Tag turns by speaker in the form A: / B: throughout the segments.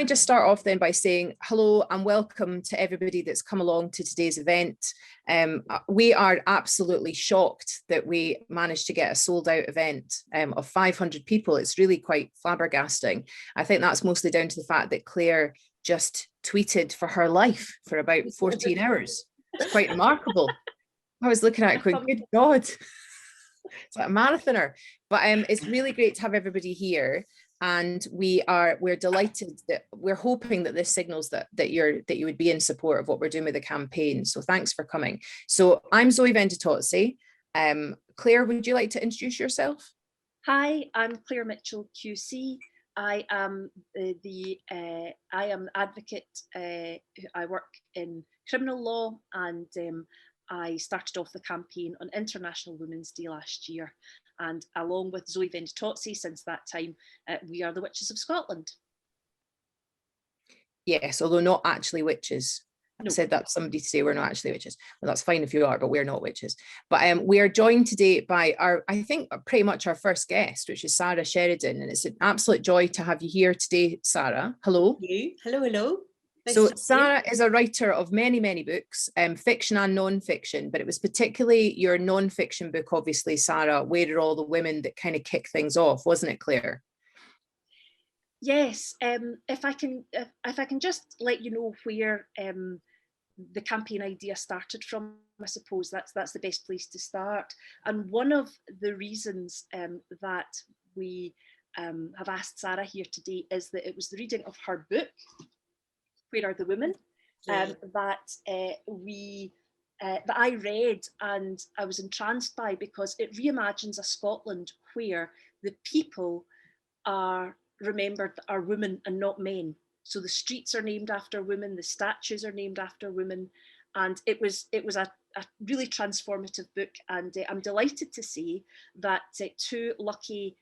A: I just start off then by saying hello and welcome to everybody that's come along to today's event. We are absolutely shocked that we managed to get a sold out event of 500 people. It's really quite flabbergasting. I think that's mostly down to the fact that Claire just tweeted for her life for about 14 hours. It's quite remarkable. I was looking at it going, good God, it's like a marathoner. But it's really great to have everybody here. And we're delighted that we're hoping that this signals that you would be in support of what we're doing with the campaign. So thanks for coming. So I'm Zoe Venditozzi. Claire, would you like to introduce yourself?
B: Hi, I'm Claire Mitchell QC. I am advocate. I work in criminal law, and I started off the campaign on International Women's Day last year. And along with Zoe Venditozzi, since that time, we are the Witches of Scotland.
A: Yes, although not actually witches. No. I said that to somebody today, we're not actually witches. Well, that's fine if you are, but we're not witches. But we are joined today by I think pretty much our first guest, which is Sara Sheridan. And it's an absolute joy to have you here today, Sara. Hello.
C: Thank you. Hello, hello.
A: Nice. So Sara is a writer of many, many books, fiction and non-fiction, but it was particularly your non-fiction book, obviously, Sara, Where Are All the Women, that kind of kicked things off, wasn't it, Claire?
B: Yes. If I can just let you know where the campaign idea started from, I suppose that's the best place to start. And one of the reasons that we have asked Sara here today is that it was the reading of her book, Where Are the Women, that I read and I was entranced by, because it reimagines a Scotland where the people are remembered that are women and not men. So the streets are named after women, the statues are named after women, and it was a really transformative book. And I'm delighted to say that two lucky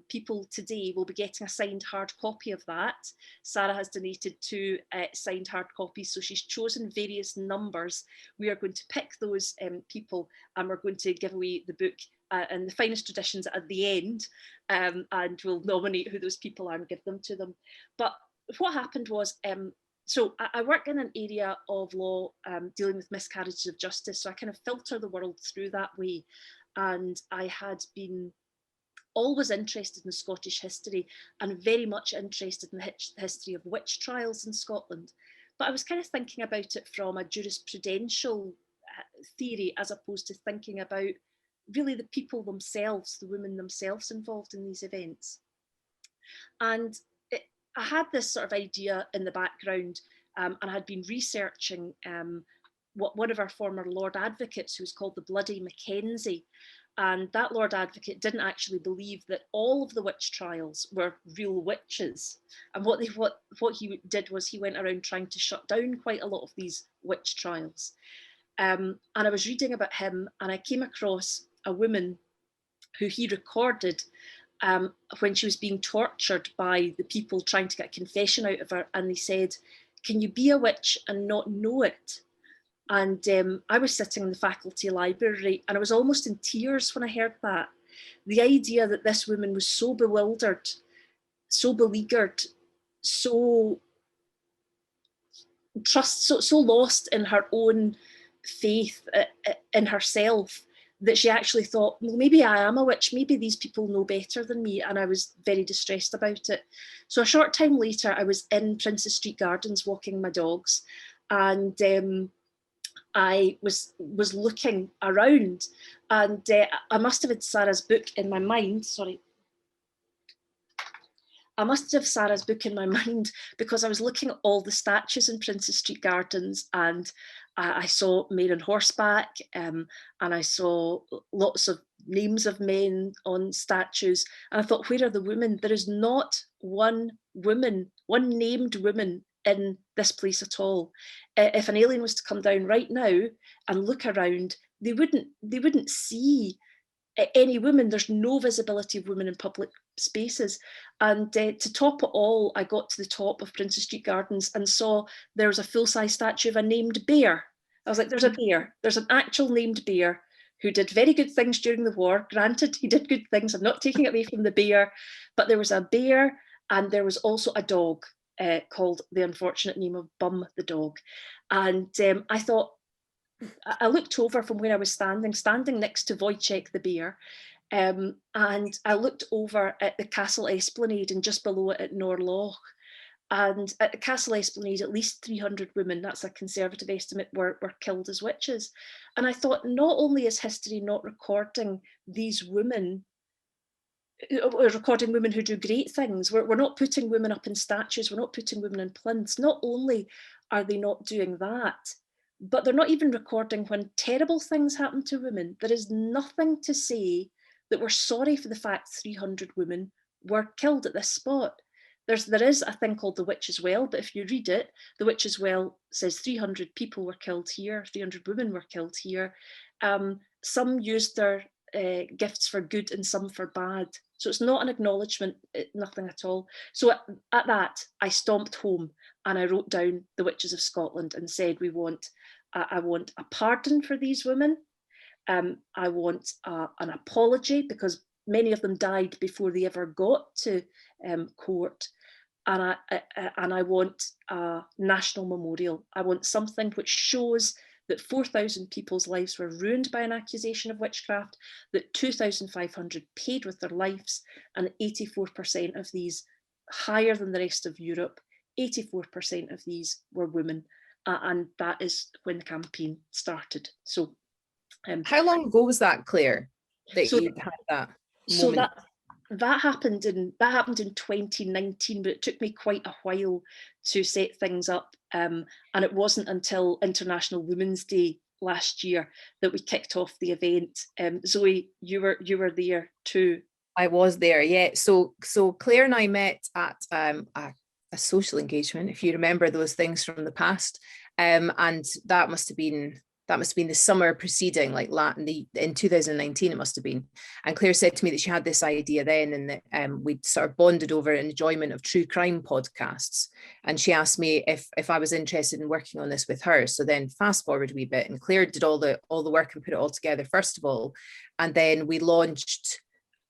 B: people today will be getting a signed hard copy of that. Sara has donated 2 signed hard copies, so she's chosen various numbers. We are going to pick those people, and we're going to give away the book in the finest traditions at the end, and we'll nominate who those people are and give them to them. But what happened was, so I work in an area of law dealing with miscarriages of justice, so I kind of filter the world through that way. And I had been always interested in Scottish history and very much interested in the history of witch trials in Scotland. But I was kind of thinking about it from a jurisprudential theory, as opposed to thinking about really the people themselves, the women themselves involved in these events. And I had this sort of idea in the background, and I had been researching what one of our former Lord Advocates, who was called the Bloody Mackenzie. And that Lord Advocate didn't actually believe that all of the witch trials were real witches. And what he did was he went around trying to shut down quite a lot of these witch trials. And I was reading about him, and I came across a woman who he recorded when she was being tortured by the people trying to get a confession out of her. And they said, "Can you be a witch and not know it?" And I was sitting in the faculty library, and I was almost in tears when I heard that. The idea that this woman was so bewildered, so beleaguered, so lost in her own faith in herself, that she actually thought, well, maybe I am a witch, maybe these people know better than me. And I was very distressed about it. So a short time later, I was in Princess Street Gardens walking my dogs, and I was looking around, and I must have had Sara's book in my mind. Sorry. I must have Sara's book in my mind, because I was looking at all the statues in Princess Street Gardens, and I saw men on horseback, and I saw lots of names of men on statues. And I thought, where are the women? There is not one woman, one named woman in this place at all. If an alien was to come down right now and look around, they wouldn't see any women. There's no visibility of women in public spaces. And to top it all, I got to the top of Princess Street Gardens and saw there was a full-size statue of a named bear. I was like, there's a bear. There's an actual named bear who did very good things during the war. Granted, he did good things. I'm not taking it away from the bear, but there was a bear, and there was also a dog. called The Unfortunate Name of Bum the Dog. And I thought, I looked over from where I was standing next to Wojciech the bear, and I looked over at the Castle Esplanade and just below it at Norloch. And at the Castle Esplanade, at least 300 women, that's a conservative estimate, were killed as witches. And I thought, not only is history not recording these women, recording women who do great things, we're not putting women up in statues, we're not putting women in plinths. Not only are they not doing that, but they're not even recording when terrible things happen to women. There is nothing to say that we're sorry for the fact 300 women were killed at this spot. There is a thing called the Witch's Well, but if you read it, the Witch's Well says 300 people were killed here, 300 women were killed here. Some used their gifts for good and some for bad. So it's not an acknowledgement, nothing at all. So at that, I stomped home and I wrote down the Witches of Scotland and said, I want a pardon for these women. I want an apology, because many of them died before they ever got to court. And I want a national memorial. I want something which shows that 4,000 people's lives were ruined by an accusation of witchcraft, that 2,500 paid with their lives, and 84% of these, higher than the rest of Europe, 84% of these were women. And that is when the campaign started. So
A: how long ago was that, Claire, that you had that moment?
B: So that happened in 2019, but it took me quite a while to set things up. And it wasn't until International Women's Day last year that we kicked off the event. Zoe, you were there too.
A: I was there, yeah. So Claire and I met at a social engagement, if you remember those things from the past, and that must have been the summer preceding, like in 2019 it must have been. And Claire said to me that she had this idea then, and that we'd sort of bonded over an enjoyment of true crime podcasts. And she asked me if I was interested in working on this with her. So then fast forward a wee bit, and Claire did all the work and put it all together first of all. And then we launched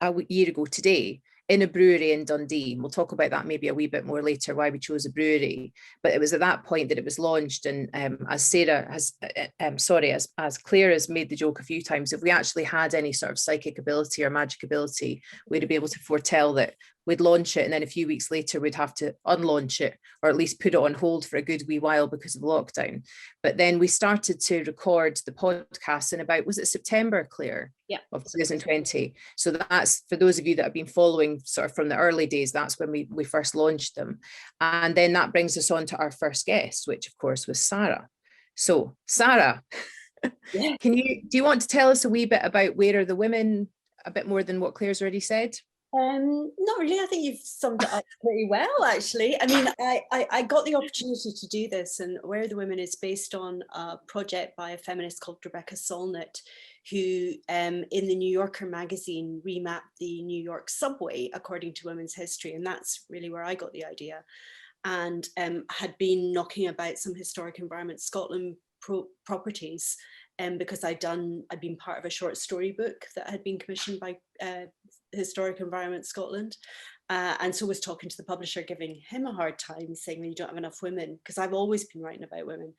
A: a year ago today in a brewery in Dundee. We'll talk about that maybe a wee bit more later, why we chose a brewery. But it was at that point that it was launched. And as Sarah has, as Claire has made the joke a few times, if we actually had any sort of psychic ability or magic ability, we'd be able to foretell that we'd launch it, and then a few weeks later we'd have to unlaunch it, or at least put it on hold for a good wee while because of lockdown. But then we started to record the podcast in about, was it September, Claire?
B: Yeah.
A: Of 2020. So that's, for those of you that have been following sort of from the early days, that's when we first launched them. And then that brings us on to our first guest, which of course was Sara. So Sara,
C: yeah.
A: do you want to tell us a wee bit about Where Are the Women, a bit more than what Claire's already said?
C: Not really. I think you've summed it up pretty well, actually. I mean, I got the opportunity to do this, and Where Are the Women is based on a project by a feminist called Rebecca Solnit, who in the New Yorker magazine remapped the New York subway according to women's history. And that's really where I got the idea, and had been knocking about some historic environment Scotland properties, because I'd been part of a short story book that had been commissioned by Historic Environment Scotland, and so was talking to the publisher, giving him a hard time, saying, well, you don't have enough women, because I've always been writing about women.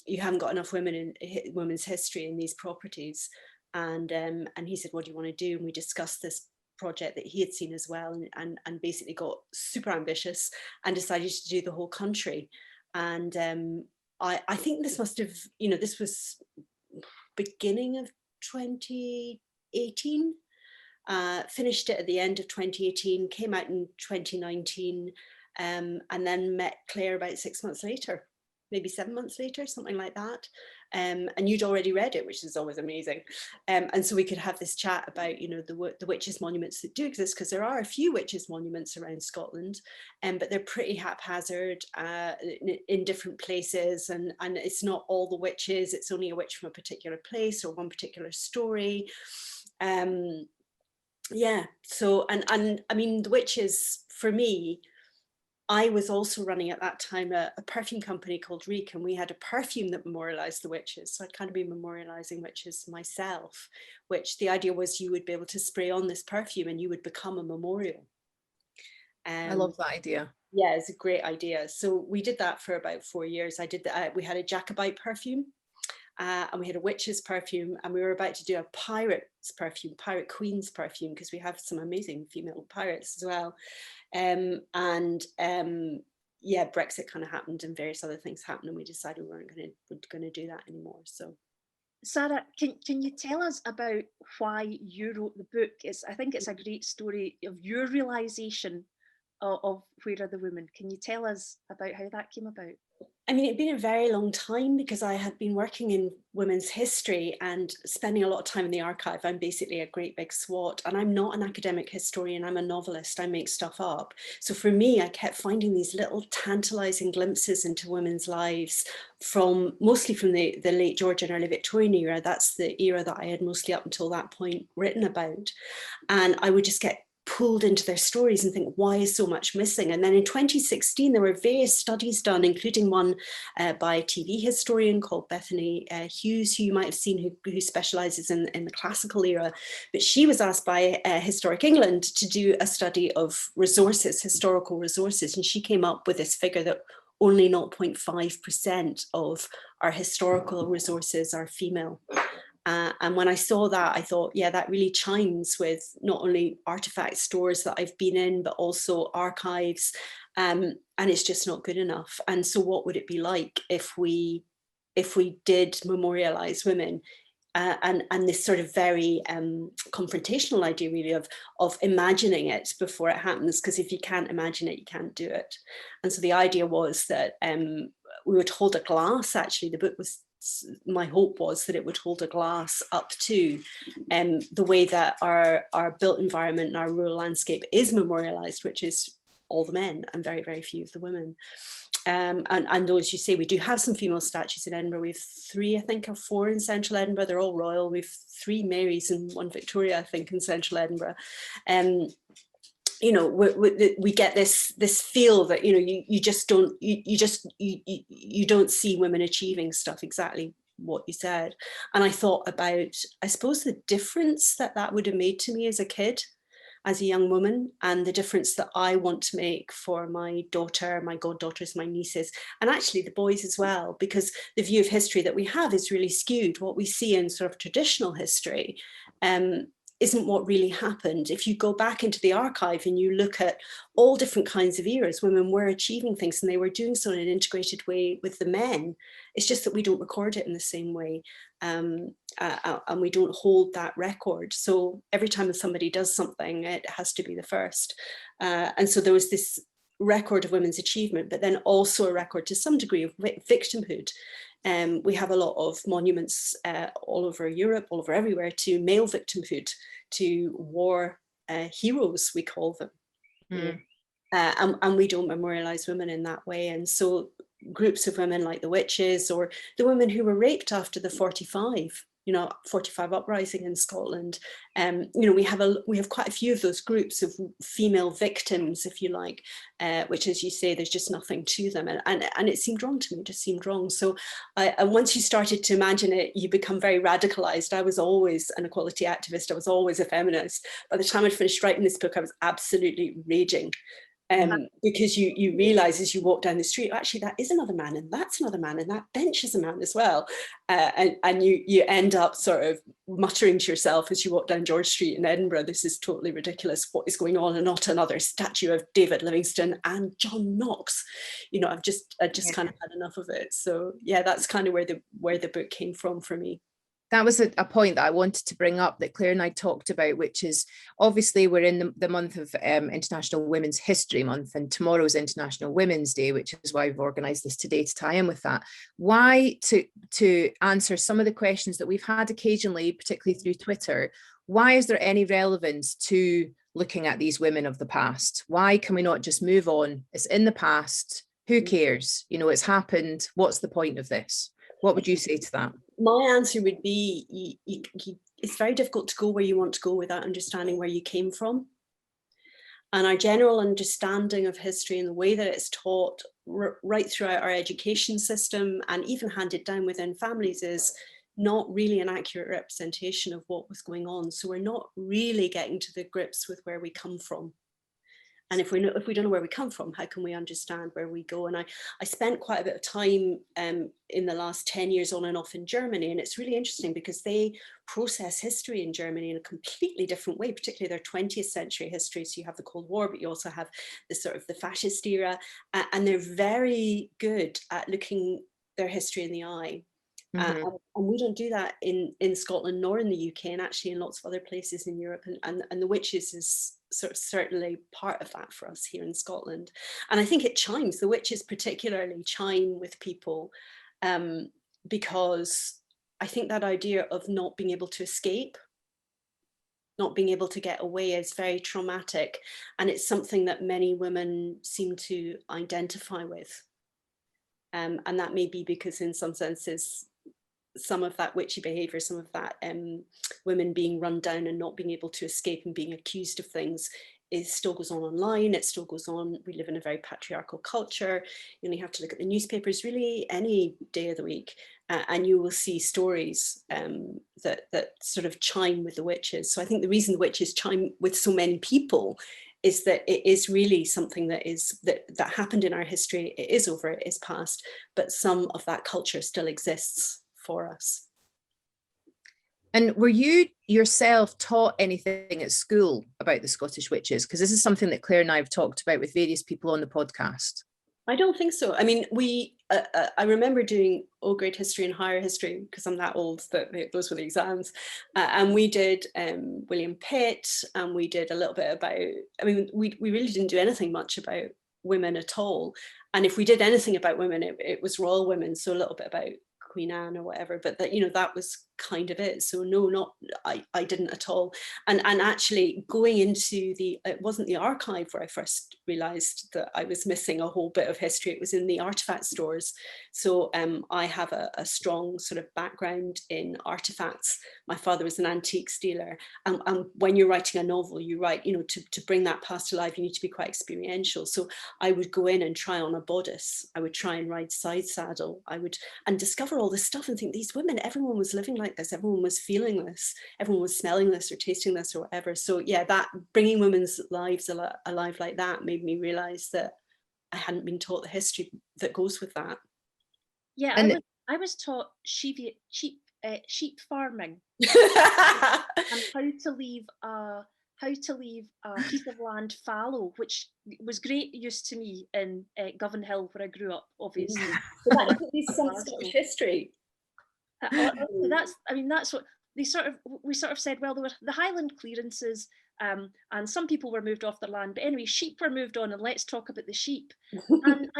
C: You haven't got enough women in women's history in these properties. And he said, what do you want to do? And we discussed this project that he had seen as well, and basically got super ambitious and decided to do the whole country. And I think this must have, this was beginning of 2018, finished it at the end of 2018, came out in 2019, and then met Claire about 6 months later, maybe 7 months later, something like that. And you'd already read it, which is always amazing. And so we could have this chat about, the witches monuments that do exist, because there are a few witches monuments around Scotland, but they're pretty haphazard in different places. And it's not all the witches, it's only a witch from a particular place or one particular story. Yeah, so, and I mean, the witches, for me, I was also running at that time a perfume company called Reek, and we had a perfume that memorialized the witches. So I'd kind of been memorializing witches myself, which the idea was you would be able to spray on this perfume and you would become a memorial.
A: I love that idea.
C: Yeah, it's a great idea. So we did that for about 4 years. I did that. We had a Jacobite perfume, and we had a witch's perfume, and we were about to do a pirate's perfume, pirate queen's perfume, because we have some amazing female pirates as well. Yeah, Brexit kind of happened and various other things happened, and we decided we weren't going to do that anymore. So,
B: Sarah, can you tell us about why you wrote the book? I think it's a great story of your realization of Where Are the Women. Can you tell us about how that came about?
C: I mean, it'd been a very long time because I had been working in women's history and spending a lot of time in the archive. I'm basically a great big SWAT, and I'm not an academic historian. I'm a novelist. I make stuff up. So for me, I kept finding these little tantalizing glimpses into women's lives mostly from the late Georgian, early Victorian era. That's the era that I had mostly up until that point written about. And I would just get pulled into their stories and think, why is so much missing? And then in 2016, there were various studies done, including one by a TV historian called Bethany Hughes, who you might have seen, who specializes in the classical era. But she was asked by Historic England to do a study of resources, historical resources. And she came up with this figure that only 0.5% of our historical resources are female. And when I saw that, I thought, yeah, that really chimes with not only artifact stores that I've been in, but also archives. And it's just not good enough. And so what would it be like if we did memorialize women? And this sort of very confrontational idea really of imagining it before it happens, because if you can't imagine it, you can't do it. And so the idea was that we would hold a glass. Actually, the book was, my hope was that it would hold a glass up to the way that our built environment and our rural landscape is memorialized, which is all the men and very, very few of the women. And though, as you say, we do have some female statues in Edinburgh. We have 3, I think, or 4 in central Edinburgh. They're all royal. We have 3 Marys and 1 Victoria, I think, in central Edinburgh. You know, we get this feel that, you know, you just don't, you don't see women achieving stuff exactly what you said. And I thought about, I suppose, the difference that would have made to me as a kid, as a young woman, and the difference that I want to make for my daughter, my goddaughters, my nieces, and actually the boys as well, because the view of history that we have is really skewed. What we see in sort of traditional history isn't what really happened. If you go back into the archive and you look at all different kinds of eras, women were achieving things and they were doing so in an integrated way with the men. It's just that we don't record it in the same way. And we don't hold that record. So every time somebody does something, it has to be the first. And so there was this record of women's achievement, but then also a record to some degree of victimhood. We have a lot of monuments all over Europe, all over everywhere, to male victimhood, to war heroes, we call them. Mm. And we don't memorialize women in that way. And so groups of women like the witches, or the women who were raped after the 45 uprising in Scotland, you know, we have quite a few of those groups of female victims, if you like, which, as you say, there's just nothing to them, and it seemed wrong to me. It just seemed wrong. So and once you started to imagine it, you become very radicalized. I was always an equality activist. I was always a feminist. By the time I'd finished writing this book, I was absolutely raging. Because you realize as you walk down the street, actually, that is another man, and that's another man, and that bench is a man as well. And you end up sort of muttering to yourself as you walk down George Street in Edinburgh, this is totally ridiculous. What is going on? And not another statue of David Livingstone and John Knox. You know, I've just kind of had enough of it. So yeah, that's kind of where the book came from for me.
A: That was a point that I wanted to bring up that Claire and I talked about, which is obviously we're in the month of International Women's History Month, and tomorrow's International Women's Day, which is why we've organised this today to tie in with that. Why, to answer some of the questions that we've had occasionally, particularly through Twitter, why is there any relevance to looking at these women of the past? Why can we not just move on? It's in the past. Who cares? You know, it's happened. What's the point of this? What would you say to that?
C: My answer would be, it's very difficult to go where you want to go without understanding where you came from. And our general understanding of history and the way that it's taught right throughout our education system and even handed down within families is not really an accurate representation of what was going on. So we're not really getting to the grips with where we come from. And if we don't know where we come from, how can we understand where we go? And I spent quite a bit of time in the last 10 years on and off in Germany. And it's really interesting because they process history in Germany in a completely different way, particularly their 20th century history. So you have the Cold War, but you also have the sort of the fascist era. And they're very good at looking their history in the eye. And we don't do that in Scotland nor in the UK, and actually in lots of other places in Europe. And the Witches is sort of certainly part of that for us here in Scotland. And I think it chimes, the Witches particularly chime with people, because I think that idea of not being able to escape, not being able to get away is very traumatic. And it's something that many women seem to identify with. And that may be because in some senses, some of that witchy behavior, some of that women being run down and not being able to escape and being accused of things still goes on online. It still goes on. We live in a very patriarchal culture. You only have to look at the newspapers really any day of the week, and you will see stories that sort of chime with the witches. So I think the reason the witches chime with so many people is that it is really something that happened in our history. It is over, it is past, but some of that culture still exists for us.
A: And were you yourself taught anything at school about the Scottish witches? Because this is something that Claire and I have talked about with various people on the podcast.
C: I don't think so. I mean, I remember doing O grade history and higher history because I'm that old that those were the exams. And we did William Pitt, and we did a little bit about, I mean, we really didn't do anything much about women at all. And if we did anything about women, it was royal women. So a little bit about Queen Anne or whatever, but that, you know, that was kind of it. So no, I didn't at all. And actually going into it wasn't the archive where I first realized that I was missing a whole bit of history. It was in the artifact stores. So I have a strong sort of background in artifacts. My father was an antiques dealer, and when you're writing a novel, you write, you know, to bring that past to life, you need to be quite experiential. So I would go in and try on a bodice. I would try and ride side saddle. And discover all this stuff and think, these women, everyone was living like this, everyone was feeling this, everyone was smelling this or tasting this or whatever. So yeah, that bringing women's lives alive like that made me realize that I hadn't been taught the history that goes with that.
B: Yeah, and I was taught sheep farming and how to leave a piece of land fallow, which was great use to me in Govan Hill, where I grew up, obviously.
C: So that is some Scottish history.
B: That's what we sort of said. Well, there were the Highland clearances, and some people were moved off their land, but anyway, sheep were moved on, and let's talk about the sheep. And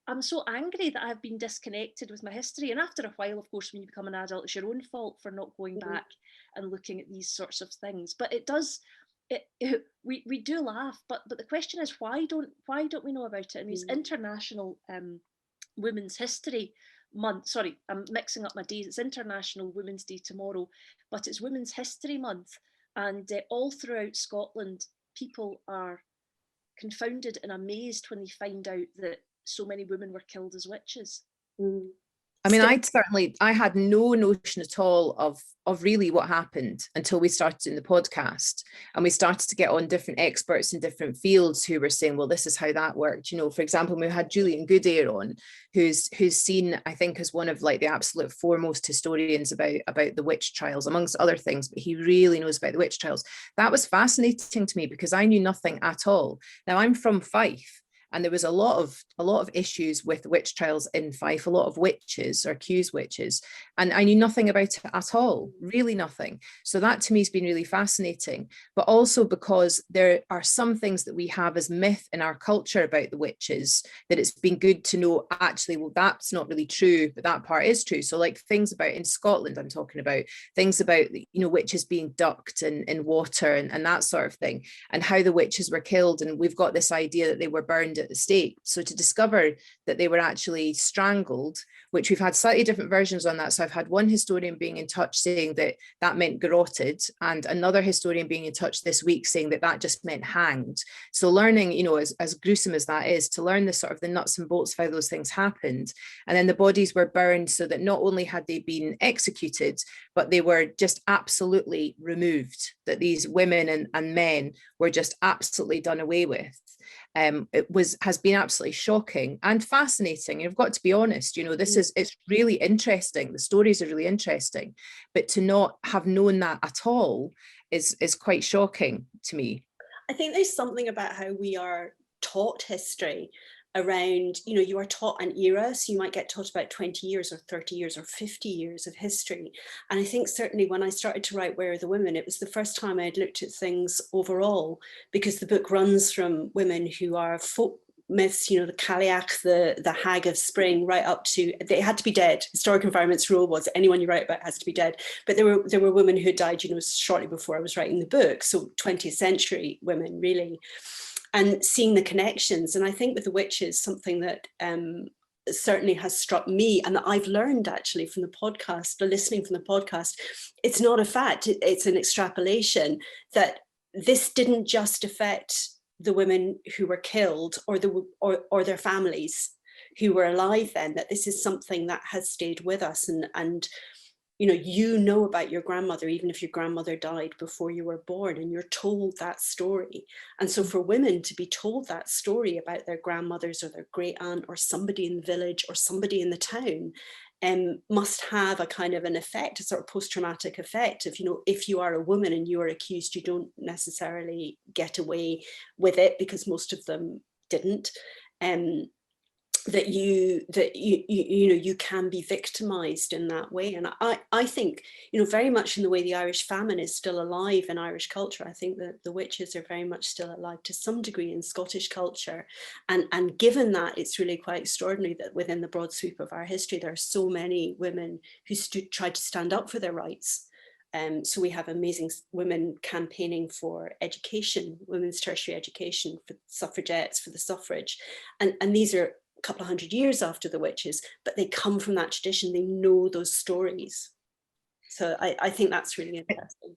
B: I'm so angry that I've been disconnected with my history. And after a while, of course, when you become an adult, it's your own fault for not going back and looking at these sorts of things. But we do laugh. But the question is, why don't we know about it? I mean, it's International Women's History Month. Sorry, I'm mixing up my days. It's International Women's Day tomorrow, but it's Women's History Month. And all throughout Scotland, people are confounded and amazed when they find out that so many women were killed as witches.
A: I mean, I had no notion at all of really what happened until we started doing the podcast, and we started to get on different experts in different fields who were saying, well, this is how that worked. You know, for example, we had Julia Campanelli on, who's seen, I think, as one of like the absolute foremost historians about the witch trials, amongst other things, but he really knows about the witch trials. That was fascinating to me because I knew nothing at all. Now I'm from Fife, and there was a lot of issues with witch trials in Fife, a lot of witches or accused witches, and I knew nothing about it at all, really nothing. So that to me has been really fascinating, but also because there are some things that we have as myth in our culture about the witches that it's been good to know, actually, well, that's not really true, but that part is true. So like things about in Scotland, I'm talking about things about, you know, witches being ducked in water and that sort of thing, and how the witches were killed. And we've got this idea that they were burned at the stake. So to discover that they were actually strangled, which we've had slightly different versions on that. So I've had one historian being in touch saying that that meant garroted, and another historian being in touch this week saying that that just meant hanged. So learning, you know, as gruesome as that is, to learn the sort of the nuts and bolts of how those things happened. And then the bodies were burned so that not only had they been executed, but they were just absolutely removed, that these women and men were just absolutely done away with. Has been absolutely shocking and fascinating. You've got to be honest, you know, it's really interesting. The stories are really interesting, but to not have known that at all is quite shocking to me.
C: I think there's something about how we are taught history around, you know, you are taught an era, so you might get taught about 20 years or 30 years or 50 years of history. And I think certainly when I started to write Where Are the Women, it was the first time I'd looked at things overall, because the book runs from women who are folk myths, you know, the Cailleach, the Hag of Spring, right up to, they had to be dead. Historic Environment's rule was anyone you write about has to be dead. But there were women who died, you know, shortly before I was writing the book. So 20th century women, really. And seeing the connections. And I think with the witches, something that certainly has struck me, and that I've learned actually from the podcast, the listening from the podcast, it's not a fact, it's an extrapolation, that this didn't just affect the women who were killed or their families who were alive then, that this is something that has stayed with us. And you know about your grandmother, even if your grandmother died before you were born, and you're told that story. And so for women to be told that story about their grandmothers or their great aunt or somebody in the village or somebody in the town, must have a kind of an effect, a sort of post-traumatic effect of, if you are a woman and you are accused, you don't necessarily get away with it, because most of them didn't. That you can be victimized in that way. And I think, very much in the way the Irish famine is still alive in Irish culture, I think that the witches are very much still alive to some degree in Scottish culture. And given that, it's really quite extraordinary that within the broad sweep of our history, there are so many women who tried to stand up for their rights. So we have amazing women campaigning for education, women's tertiary education, for suffragettes, for the suffrage. And these are a couple of hundred years after the witches, but they come from that tradition. They know those stories. So I think that's really interesting.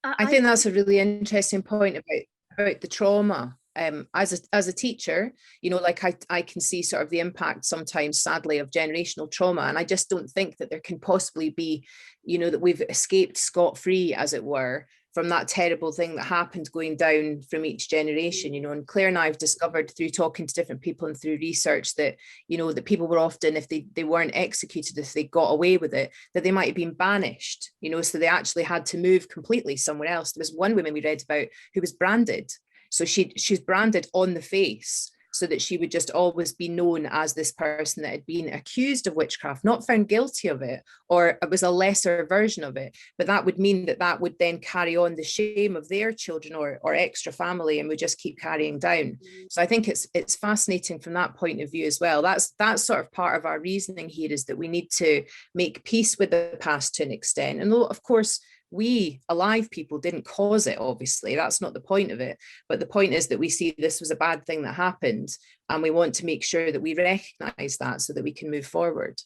A: I think that's a really interesting point about the trauma. As a teacher, I can see sort of the impact sometimes, sadly, of generational trauma. And I just don't think that there can possibly be, that we've escaped scot-free, as it were, from that terrible thing that happened going down from each generation, and Claire and I have discovered through talking to different people and through research that, that people were often, if they weren't executed, if they got away with it, that they might have been banished, so they actually had to move completely somewhere else. There was one woman we read about who was branded. So she's branded on the face so that she would just always be known as this person that had been accused of witchcraft, not found guilty of it, or it was a lesser version of it. But that would mean that would then carry on the shame of their children or extra family, and would just keep carrying down. So I think it's fascinating from that point of view as well. That's sort of part of our reasoning here, is that we need to make peace with the past to an extent. And though, of course, we alive people didn't cause it, obviously, that's not the point of it, but the point is that we see this was a bad thing that happened, and we want to make sure that we recognize that so that we can move forward.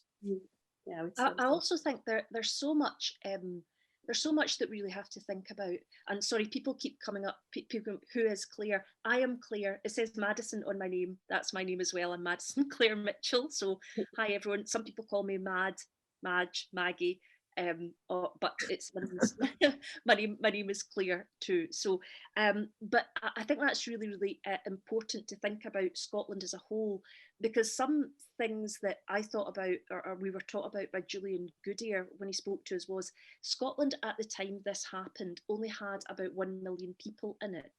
B: Yeah, I also think there's so much that we really have to think about. And sorry, people keep coming up, people, who is Claire? I am Claire. It says Madison on my name. That's my name as well. I'm Madison Claire Mitchell. So hi everyone. Some people call me Madge, Maggie. But it's my name is Claire too. So but I think that's really, really important to think about Scotland as a whole, because some things that I thought about, or we were taught about by Julian Goodyear when he spoke to us, was Scotland at the time this happened only had about 1 million people in it.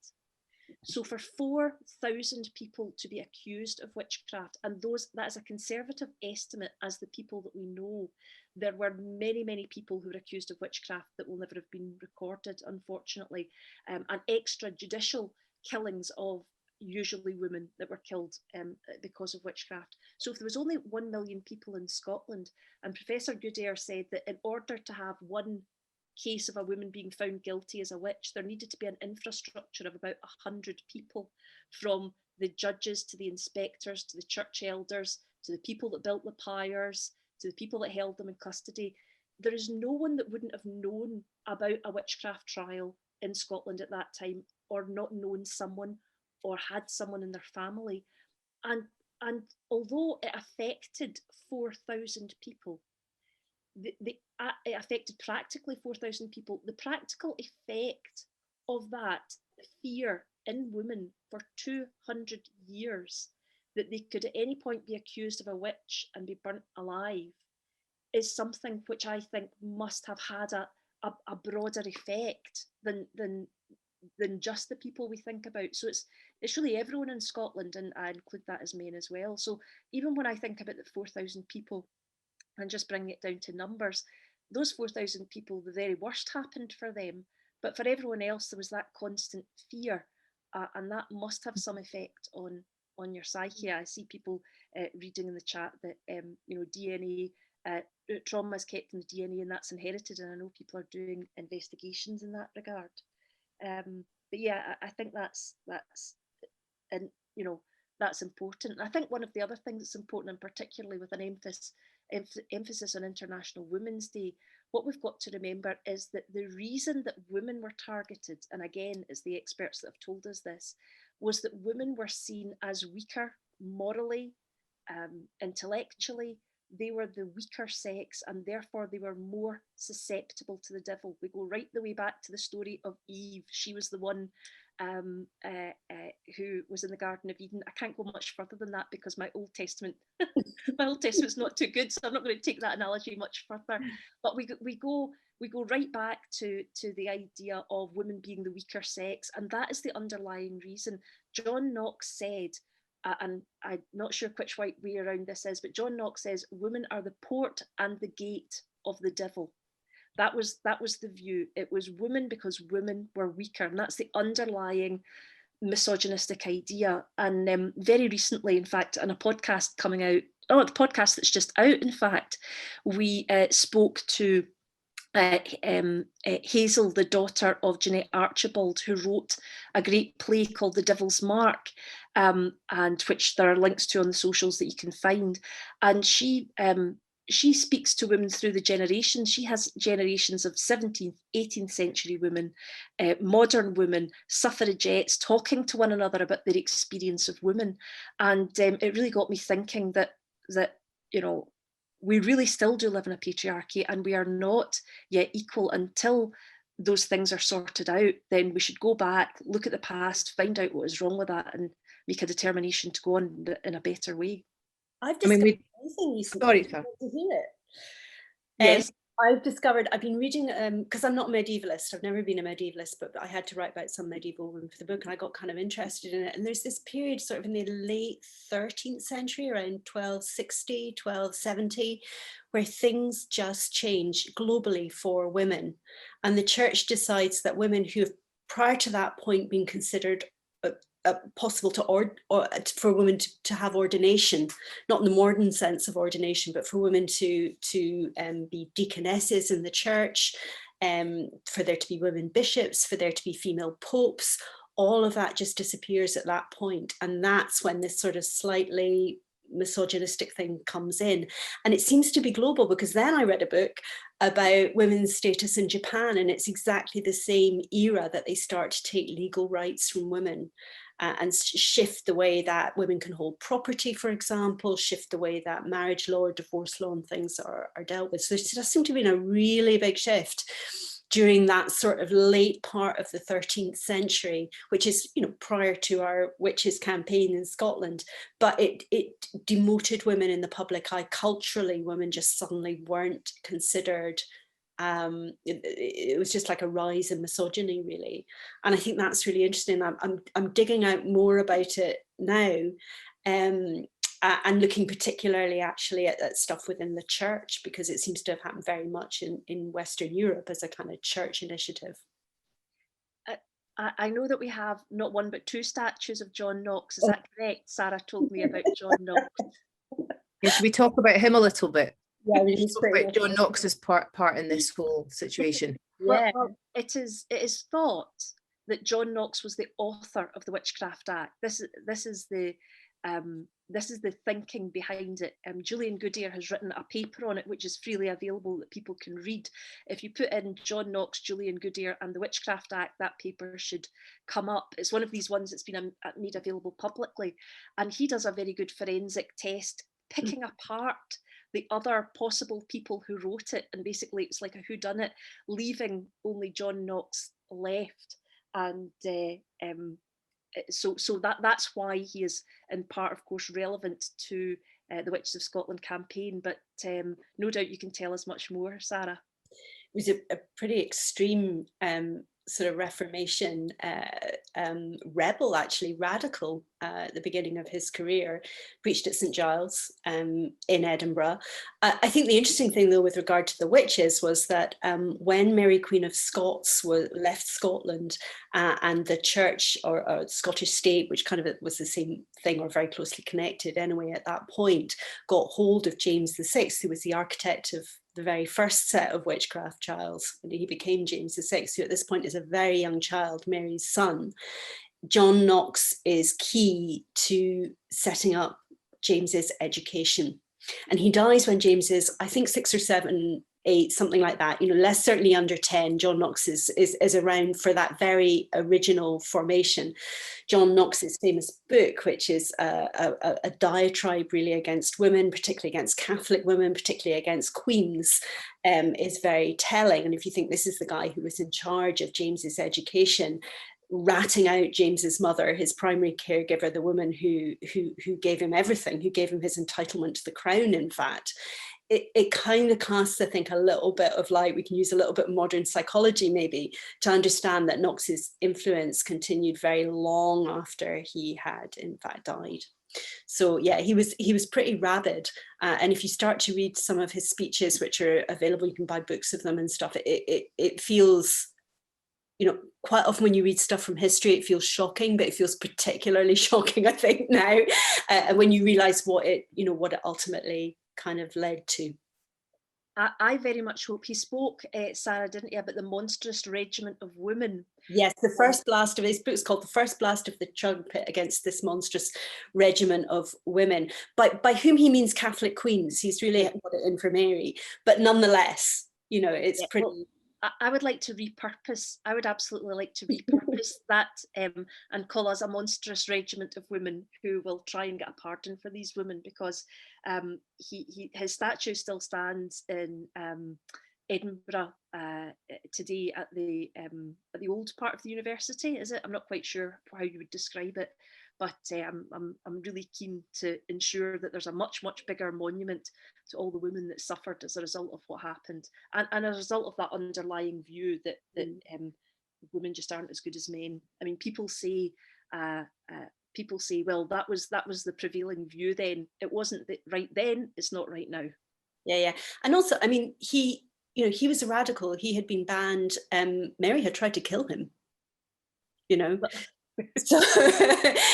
B: So for 4,000 people to be accused of witchcraft, and that is a conservative estimate as the people that we know, there were many, many people who were accused of witchcraft that will never have been recorded, unfortunately, and extrajudicial killings of usually women that were killed because of witchcraft. So if there was only 1 million people in Scotland, and Professor Goodyear said that in order to have one case of a woman being found guilty as a witch, there needed to be an infrastructure of about 100 people, from the judges to the inspectors to the church elders to the people that built the pyres to the people that held them in custody. There is no one that wouldn't have known about a witchcraft trial in Scotland at that time, or not known someone, or had someone in their family. And although it affected 4,000 people, it affected practically 4,000 people, the practical effect of that fear in women for 200 years, that they could at any point be accused of a witch and be burnt alive, is something which I think must have had a broader effect than just the people we think about. So it's really everyone in Scotland, and I include that as men as well. So even when I think about the 4,000 people and just bring it down to numbers, those 4,000 people, the very worst happened for them, but for everyone else there was that constant fear, and that must have some effect on your psyche. I see people reading in the chat that DNA trauma is kept in the DNA and that's inherited, and I know people are doing investigations in that regard. But yeah, I think that's and that's important. I think one of the other things that's important, and particularly with an emphasis on International Women's Day, what we've got to remember is that the reason that women were targeted, and again it's the experts that have told us this, was that women were seen as weaker morally, intellectually. They were the weaker sex, and therefore they were more susceptible to the devil. We go right the way back to the story of Eve. She was the one who was in the Garden of Eden. I can't go much further than that because my Old Testament, my Old Testament's not too good, so I'm not going to take that analogy much further. But we go right back to the idea of women being the weaker sex, and that is the underlying reason. John Knox said, and I'm not sure which way around this is, but John Knox says women are the port and the gate of the devil. That was the view. It was women because women were weaker, and that's the underlying misogynistic idea. And very recently, in fact, on a podcast coming out, the podcast that's just out, in fact, we spoke to Hazel, the daughter of Jeanette Archibald, who wrote a great play called The Devil's Mark, and which there are links to on the socials that you can find. And she speaks to women through the generations. She has generations of 17th, 18th century women, modern women, suffragettes, talking to one another about their experience of women. And it really got me thinking that we really still do live in a patriarchy, and we are not yet equal. Until those things are sorted out, then we should go back, look at the past, find out what is wrong with that, and make a determination to go on in a better way.
C: I've discovered
A: sorry, Sarah.
C: to hear it.
B: Yes.
C: I've been reading, because I'm not a medievalist, I've never been a medievalist, but I had to write about some medieval women for the book, and I got kind of interested in it. And there's this period sort of in the late 13th century, around 1260, 1270, where things just change globally for women. And the church decides that women who have prior to that point been considered possible for women to have ordination, not in the modern sense of ordination, but for women to be deaconesses in the church, for there to be women bishops, for there to be female popes. All of that just disappears at that point, and that's when this sort of slightly misogynistic thing comes in. And it seems to be global, because then I read a book about women's status in Japan, and it's exactly the same era that they start to take legal rights from women and shift the way that women can hold property, for example, shift the way that marriage law or divorce law and things are dealt with. So there does seem to be a really big shift during that sort of late part of the 13th century, which is, prior to our witches campaign in Scotland. But it demoted women in the public eye. Culturally, women just suddenly weren't considered. It was just like a rise in misogyny, really. And I think that's really interesting. I'm digging out more about it now, and looking particularly actually at stuff within the church, because it seems to have happened very much in Western Europe as a kind of church initiative.
B: I know that we have not one but two statues of John Knox. Is that correct? Sarah told me about John Knox.
A: Yeah, should we talk about him a little bit?
C: Yeah,
A: John Knox's part in this whole situation.
C: Yeah.
B: Well, it is thought that John Knox was the author of the Witchcraft Act. This is the thinking behind it. Julian Goodyear has written a paper on it, which is freely available that people can read. If you put in John Knox, Julian Goodyear, and the Witchcraft Act, that paper should come up. It's one of these ones that's been made available publicly, and he does a very good forensic test, picking apart the other possible people who wrote it, and basically it's like a whodunit, leaving only John Knox left, and so that's why he is in part, of course, relevant to the Witches of Scotland campaign. But no doubt you can tell us much more, Sarah.
C: It was a pretty extreme sort of Reformation rebel, actually, radical at the beginning of his career, preached at St Giles in Edinburgh. I think the interesting thing, though, with regard to the witches was that when Mary Queen of Scots left Scotland and the church or Scottish state, which kind of was the same thing or very closely connected anyway at that point, got hold of James VI, who was the architect of the very first set of witchcraft trials, and he became James VI, who at this point is a very young child, Mary's son. John Knox is key to setting up James's education. And he dies when James is, I think, 6 or 7, 8, something like that, less certainly under 10. John Knox is around for that very original formation. John Knox's famous book, which is a diatribe really against women, particularly against Catholic women, particularly against queens, is very telling. And if you think this is the guy who was in charge of James's education, ratting out James's mother, his primary caregiver, the woman who gave him everything, who gave him his entitlement to the crown, in fact, it kind of casts, I think, a little bit of light. We can use a little bit of modern psychology maybe to understand that Knox's influence continued very long after he had in fact died. So yeah, he was pretty rabid, and if you start to read some of his speeches, which are available, you can buy books of them and stuff, it feels, quite often when you read stuff from history, it feels shocking, but it feels particularly shocking, I think, now, when you realize what it ultimately kind of led to.
B: I very much hope he spoke, Sarah, didn't he, about the monstrous regiment of women?
C: Yes, the first blast of his book's called The First Blast of the Trumpet Against This Monstrous Regiment of Women, by whom he means Catholic queens. He's really got it in for Mary, but nonetheless, it's pretty...
B: Well, I would like to repurpose, I would absolutely like to repurpose that and call us a monstrous regiment of women who will try and get a pardon for these women, because his statue still stands in Edinburgh today at the old part of the university, is it? I'm not quite sure how you would describe it, but I'm really keen to ensure that there's a much, much bigger monument to all the women that suffered as a result of what happened, and as a result of that underlying view that women just aren't as good as men. I mean, people say, well, that was the prevailing view then. It wasn't right then. It's not right now.
C: Yeah. And also, I mean, he was a radical. He had been banned. Mary had tried to kill him. So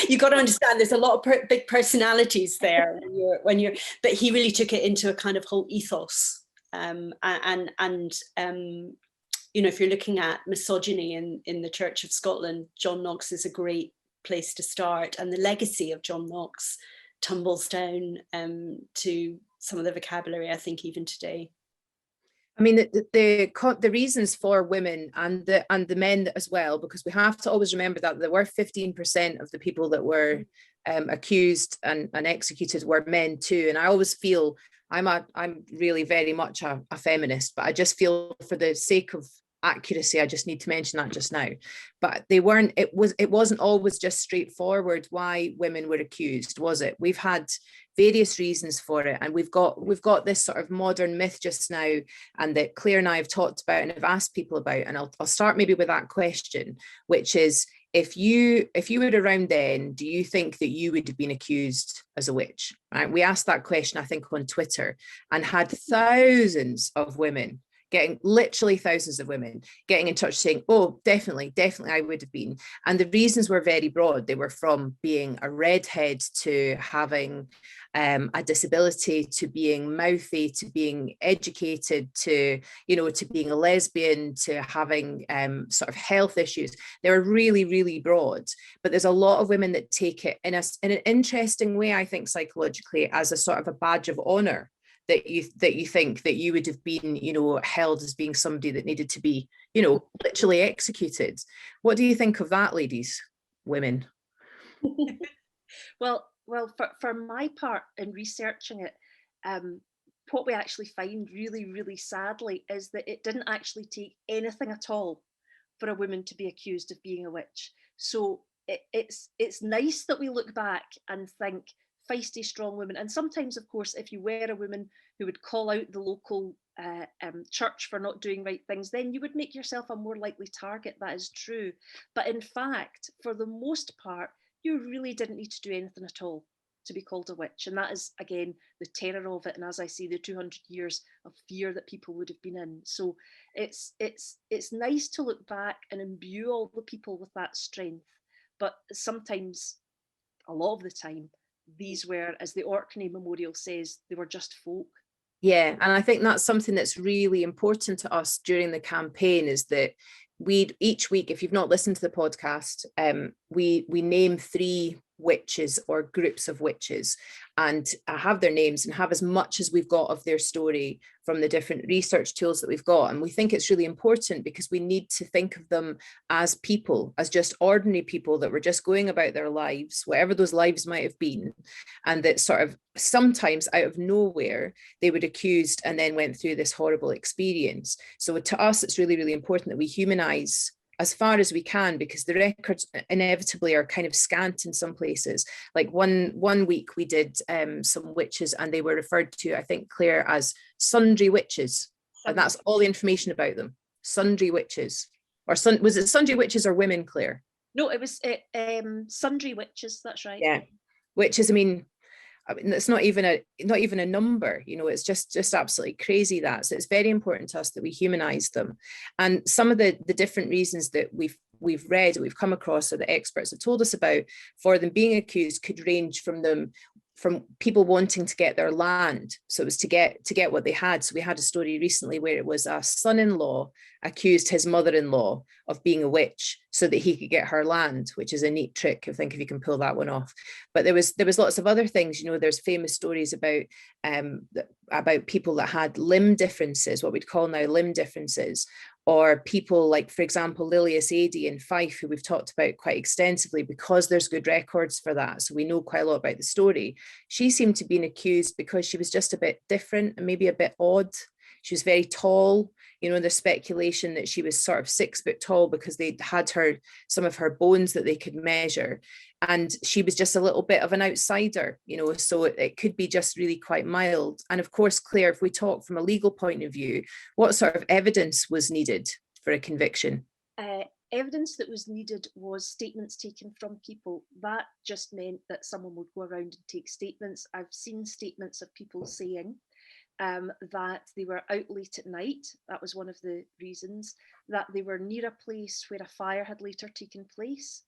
C: you got to understand, there's a lot of big personalities there when you're, but he really took it into a kind of whole ethos. If you're looking at misogyny in the Church of Scotland, John Knox is a great place to start, and the legacy of John Knox tumbles down to some of the vocabulary, I think, even today.
A: I mean, the reasons for women and the men as well, because we have to always remember that there were 15% of the people that were accused and executed were men too. And I always feel, I'm really very much a feminist, but I just feel, for the sake of accuracy, I just need to mention that just now. But it wasn't always just straightforward why women were accused, was it? We've had various reasons for it, and we've got this sort of modern myth just now, and that Claire and I have talked about and have asked people about. And I'll start maybe with that question, which is, if you were around then, do you think that you would have been accused as a witch? Right? We asked that question, I think, on Twitter, and had thousands of women getting literally thousands of women getting in touch saying, oh, definitely, I would have been. And the reasons were very broad. They were from being a redhead to having a disability, to being mouthy, to being educated, to, to being a lesbian, to having sort of health issues. They were really, really broad. But there's a lot of women that take it in an interesting way, I think, psychologically, as a sort of a badge of honor, that you think that you would have been, held as being somebody that needed to be, literally executed. What do you think of that, ladies, women?
B: Well, for my part in researching it, what we actually find really, really sadly is that it didn't actually take anything at all for a woman to be accused of being a witch. So it's nice that we look back and think feisty, strong women. And sometimes, of course, if you were a woman who would call out the local church for not doing right things, then you would make yourself a more likely target. That is true. But in fact, for the most part, you really didn't need to do anything at all to be called a witch. And that is, again, the terror of it. And as I say, the 200 years of fear that people would have been in. So it's nice to look back and imbue all the people with that strength. But sometimes, a lot of the time, these were, as the Orkney Memorial says, they were just folk.
A: Yeah, and I think that's something that's really important to us during the campaign, is that we each week, if you've not listened to the podcast, we name 3 witches or groups of witches and have their names and have as much as we've got of their story from the different research tools that we've got. And we think it's really important because we need to think of them as people, as just ordinary people that were just going about their lives, whatever those lives might have been, and that sort of sometimes out of nowhere they were accused and then went through this horrible experience. So to us, it's really, really important that we humanize as far as we can, because the records inevitably are kind of scant in some places. Like one week we did some witches and they were referred to, I think, Claire, as sundry witches. And that's all the information about them. Sundry witches. Or was it sundry witches or women, Claire?
B: No, it was sundry witches, that's right.
A: Yeah. Witches, I mean, it's not even a number, it's just absolutely crazy that. So it's very important to us that we humanize them. And some of the different reasons that we've read, we've come across, or the experts have told us about for them being accused could range from people wanting to get their land. So it was to get what they had. So we had a story recently where it was a son-in-law accused his mother-in-law of being a witch so that he could get her land, which is a neat trick, I think, if you can pull that one off. But there was lots of other things. There's famous stories about people that had limb differences, what we'd call now limb differences, or people like, for example, Lilias Adey in Fife, who we've talked about quite extensively because there's good records for that. So we know quite a lot about the story. She seemed to be accused because she was just a bit different and maybe a bit odd. She was very tall. There's speculation that she was sort of 6 foot tall because they had some of her bones that they could measure. And she was just a little bit of an outsider, so it could be just really quite mild. And of course, Claire, if we talk from a legal point of view, what sort of evidence was needed for a conviction?
B: Evidence that was needed was statements taken from people. That just meant that someone would go around and take statements. I've seen statements of people saying that they were out late at night. That was one of the reasons. That they were near a place where a fire had later taken place.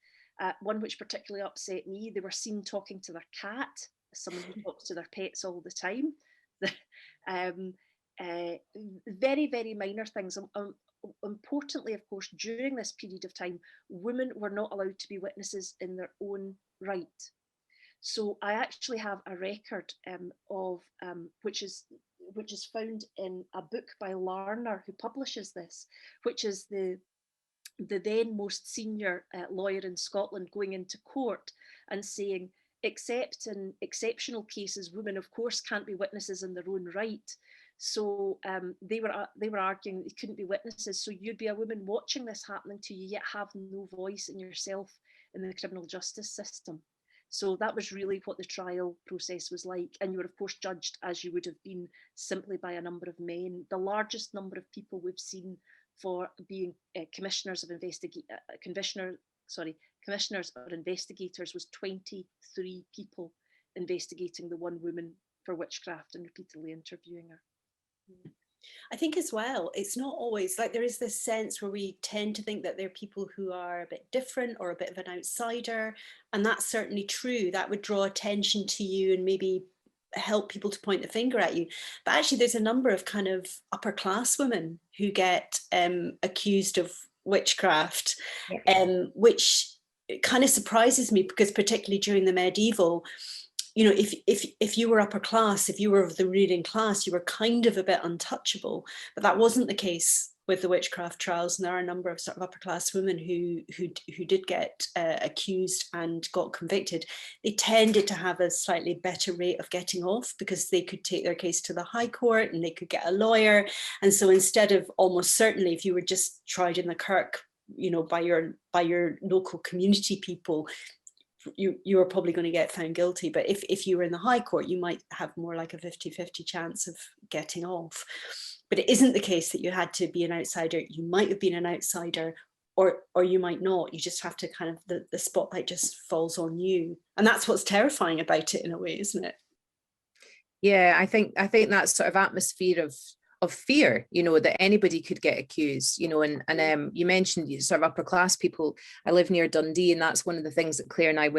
B: One which particularly upset me, they were seen talking to their cat, someone who talks to their pets all the time. Very, very minor things. Importantly, of course, during this period of time, women were not allowed to be witnesses in their own right. So I actually have a record of which is found in a book by Larner, who publishes this, which is the then most senior lawyer in Scotland going into court and saying, except in exceptional cases, women of course can't be witnesses in their own right. So they were arguing that they couldn't be witnesses. So you'd be a woman watching this happening to you, yet have no voice in yourself in the criminal justice system. So that was really what the trial process was like. And you were, of course, judged as you would have been simply by a number of men. The largest number of people we've seen for being commissioners or investigators was 23 people investigating the one woman for witchcraft and repeatedly interviewing her.
C: I think as well, it's not always like there is this sense where we tend to think that there are people who are a bit different or a bit of an outsider. And that's certainly true. That would draw attention to you and maybe help people to point the finger at you. But actually, there's a number of kind of upper class women who get accused of witchcraft, which kind of surprises me, because particularly during the medieval, you know, if you were upper class, if you were of the ruling class, you were kind of a bit untouchable. But that wasn't the case with the witchcraft trials, and there are a number of sort of upper class women who did get accused and got convicted. They tended to have a slightly better rate of getting off, because they could take their case to the High Court and they could get a lawyer. And so instead of, almost certainly, if you were just tried in the kirk, you know, by your local community people, you are probably going to get found guilty. But if you were in the High Court, you might have more like a 50-50 chance of getting off. But it isn't the case that you had to be an outsider. You might have been an outsider, or you might not. You just have to kind of, the spotlight just falls on you. And that's what's terrifying about it in a way, isn't it?
A: Yeah, I think that sort of atmosphere of fear, you know, that anybody could get accused, you know, and you mentioned sort of upper class people. I live near Dundee, and that's one of the things that Claire and I,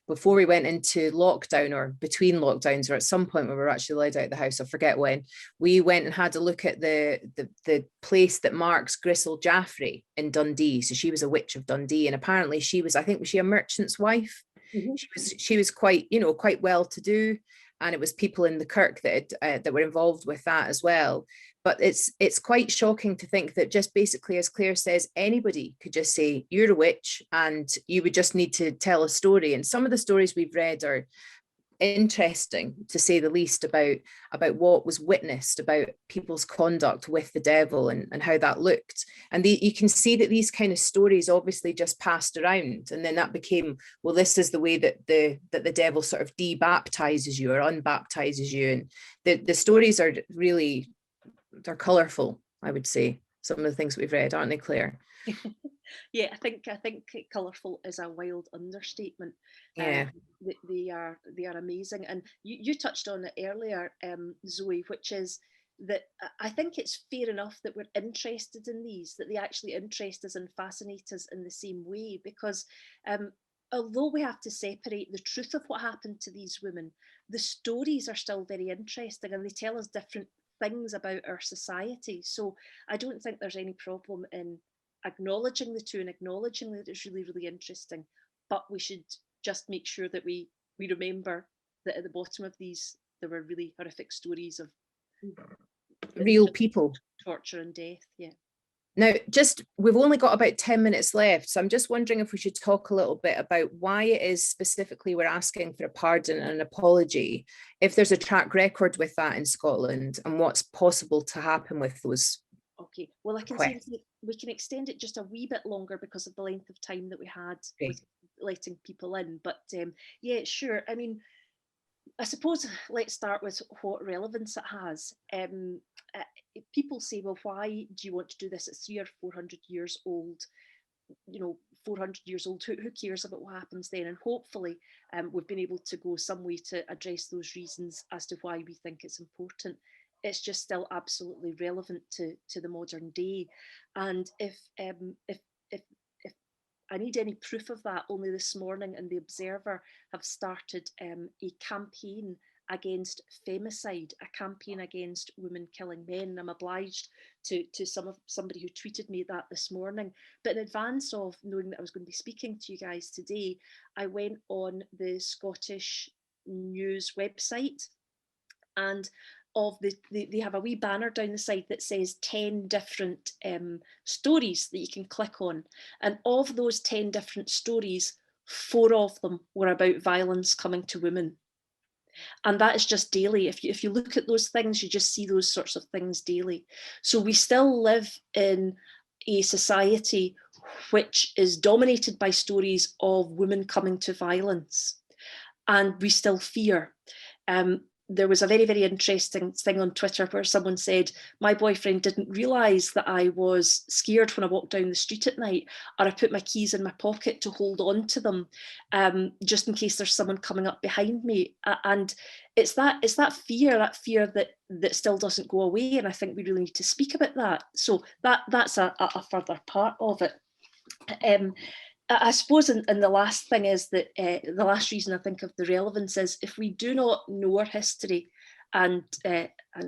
A: before we went into lockdown, or between lockdowns, or at some point when we were actually allowed out of the house, I forget when, we went and had a look at the place that marks Grisel Jaffrey in Dundee. So she was a witch of Dundee, and apparently she was, I think, was she a merchant's wife? Mm-hmm. She was quite, you know, quite well to do. And it was people in the kirk that were involved with that as well. But it's quite shocking to think that just basically, as Claire says, anybody could just say, you're a witch, and you would just need to tell a story. And some of the stories we've read are interesting, to say the least, about what was witnessed about people's conduct with the devil and how that looked. And you can see that these kind of stories obviously just passed around, and then that became, well, this is the way that the devil sort of debaptizes you or unbaptizes you. And the stories are really, they're colorful, I would say, some of the things we've read, aren't they, Claire?
B: Yeah, I think colourful is a wild understatement.
A: Yeah,
B: they are amazing, and you touched on it earlier, Zoe, which is that I think it's fair enough that we're interested in these, that they actually interest us and fascinate us in the same way, because although we have to separate the truth of what happened to these women, the stories are still very interesting, and they tell us different things about our society. So I don't think there's any problem in acknowledging the two and acknowledging that it's really, really interesting, but we should just make sure that we remember that at the bottom of these, there were really horrific stories of
A: real people,
B: torture and death. Yeah.
A: Now, we've only got about 10 minutes left, so I'm just wondering if we should talk a little bit about why it is specifically we're asking for a pardon and an apology, if there's a track record with that in Scotland, and what's possible to happen with those.
B: Okay, well, I can say we can extend it just a wee bit longer because of the length of time that we had with letting people in. But yeah, sure. I mean, I suppose let's start with what relevance it has. People say, well, why do you want to do this? It's 300 or 400 years old. You know, 400 years old. Who cares about what happens then? And hopefully, we've been able to go some way to address those reasons as to why we think it's important. It's just still absolutely relevant to the modern day. And if I need any proof of that, only this morning in the Observer have started a campaign against femicide, a campaign against women killing men. I'm obliged to somebody who tweeted me that this morning. But in advance of knowing that I was going to be speaking to you guys today, I went on the Scottish News website, and they have a wee banner down the side that says 10 different stories that you can click on. And of those 10 different stories, 4 of them were about violence coming to women. And that is just daily. If you look at those things, you just see those sorts of things daily. So we still live in a society which is dominated by stories of women coming to violence, and we still fear. there was a very, very interesting thing on Twitter where someone said, my boyfriend didn't realise that I was scared when I walked down the street at night, or I put my keys in my pocket to hold on to them, just in case there's someone coming up behind me. And it's that fear that still doesn't go away. And I think we really need to speak about that. So that's a further part of it. I suppose, and the last thing is that the last reason I think of the relevance is if we do not know our history and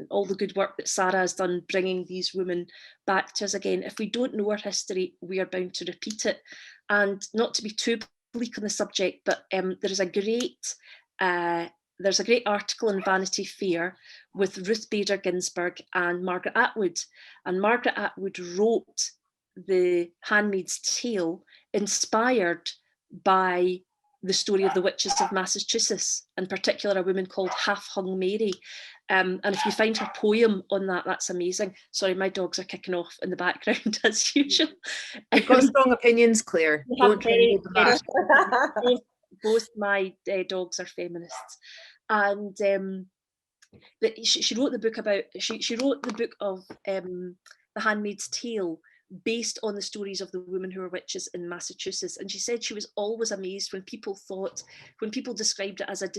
B: all the good work that Sara has done bringing these women back to us again, if we don't know our history, we are bound to repeat it. And not to be too bleak on the subject, but there's a great article in Vanity Fair with Ruth Bader Ginsburg and Margaret Atwood. And Margaret Atwood wrote The Handmaid's Tale inspired by the story of the witches of Massachusetts, in particular a woman called Half-Hung Mary. And if you find her poem on that, that's amazing. Sorry, my dogs are kicking off in the background as usual.
A: You've got strong opinions, Claire. Don't
B: very, both my dogs are feminists. And she wrote the book about, she wrote the book of The Handmaid's Tale based on the stories of the women who were witches in Massachusetts. And she said she was always amazed when people described it as a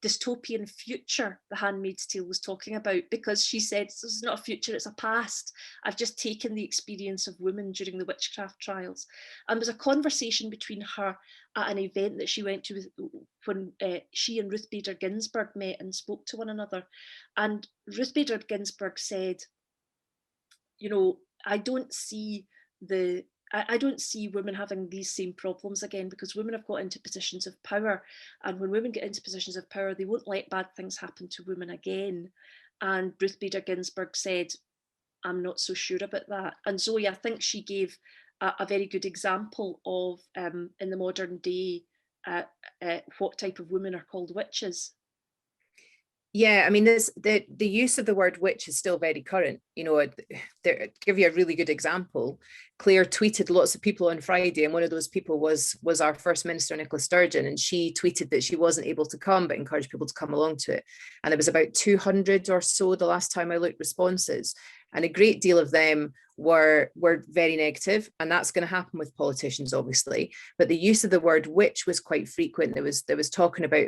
B: dystopian future The Handmaid's Tale was talking about, because she said this is not a future, it's a past. I've just taken the experience of women during the witchcraft trials. And there was a conversation between her at an event that she went to when she and Ruth Bader Ginsburg met and spoke to one another. And Ruth Bader Ginsburg said, you know, I don't see women having these same problems again, because women have got into positions of power, and when women get into positions of power, they won't let bad things happen to women again. And Ruth Bader Ginsburg said, I'm not so sure about that. And Zoe, I think she gave a very good example of in the modern day what type of women are called witches.
A: Yeah, I mean, the use of the word witch is still very current. You know, give you a really good example. Claire tweeted lots of people on Friday, and one of those people was our First Minister, Nicola Sturgeon, and she tweeted that she wasn't able to come, but encouraged people to come along to it. And it was about 200 or so the last time I looked responses, and a great deal of them were very negative, and that's going to happen with politicians, obviously. But the use of the word witch was quite frequent. There was talking about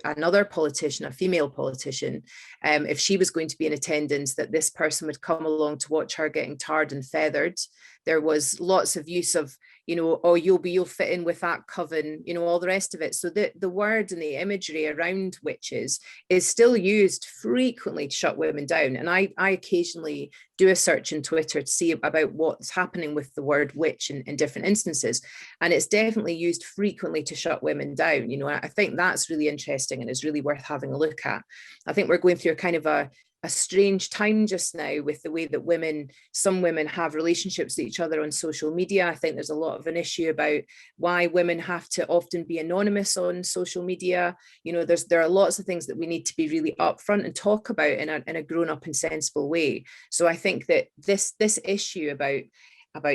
A: another politician, a female politician, if she was going to be in attendance, that this person would come along to watch her getting tarred and feathered. There was lots of use of, you know, oh, you'll fit in with that coven, you know, all the rest of it. So the word and the imagery around witches is still used frequently to shut women down. And I occasionally do a search in Twitter to see about what's happening with the word witch in different instances. And it's definitely used frequently to shut women down. You know, I think that's really interesting and is really worth having a look at. I think we're going through a kind of a strange time just now with the way that some women have relationships with each other on social media. I think there's a lot of an issue about why women have to often be anonymous on social media. You know, there are lots of things that we need to be really upfront and talk about in a grown-up and sensible way. So I think that this issue about,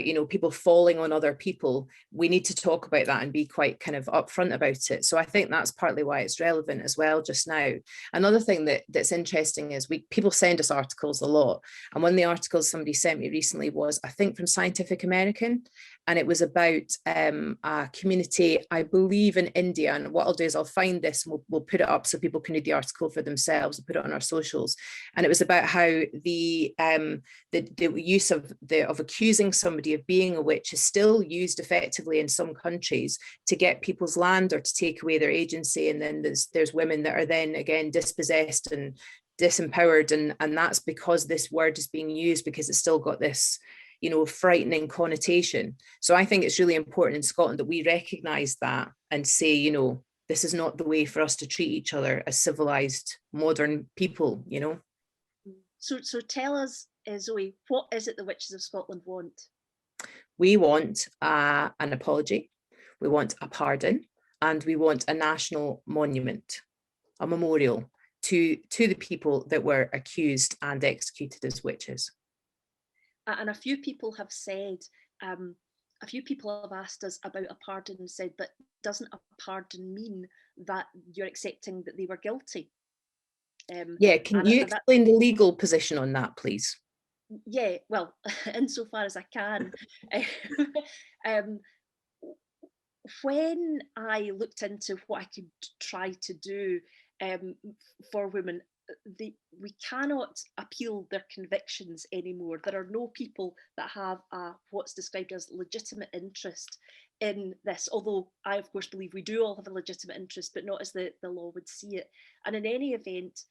A: you know, people falling on other people, we need to talk about that and be quite kind of upfront about it. So I think that's partly why it's relevant as well just now. Another thing that's interesting is people send us articles a lot. And one of the articles somebody sent me recently was, I think, from Scientific American, and it was about a community, I believe, in India. And what I'll do is I'll find this and we'll put it up so people can read the article for themselves and put it on our socials. And it was about how the use of accusing somebody of being a witch is still used effectively in some countries to get people's land or to take away their agency. And then there's women that are then again dispossessed and disempowered, and that's because this word is being used because it's still got this, you know, frightening connotation. So I think it's really important in Scotland that we recognise that and say, you know, this is not the way for us to treat each other as civilized, modern people, you know.
B: So tell us, Zoe, what is it the Witches of Scotland want?
A: We want an apology, we want a pardon, and we want a national monument, a memorial to the people that were accused and executed as witches.
B: And a few people have said, a few people have asked us about a pardon and said, but doesn't a pardon mean that you're accepting that they were guilty?
A: Yeah, can you explain the legal position on that, please?
B: Yeah, well, insofar as I can. When I looked into what I could try to do for women, we cannot appeal their convictions anymore. There are no people that have what's described as legitimate interest in this, although I of course believe we do all have a legitimate interest, but not as the law would see it. And in any event,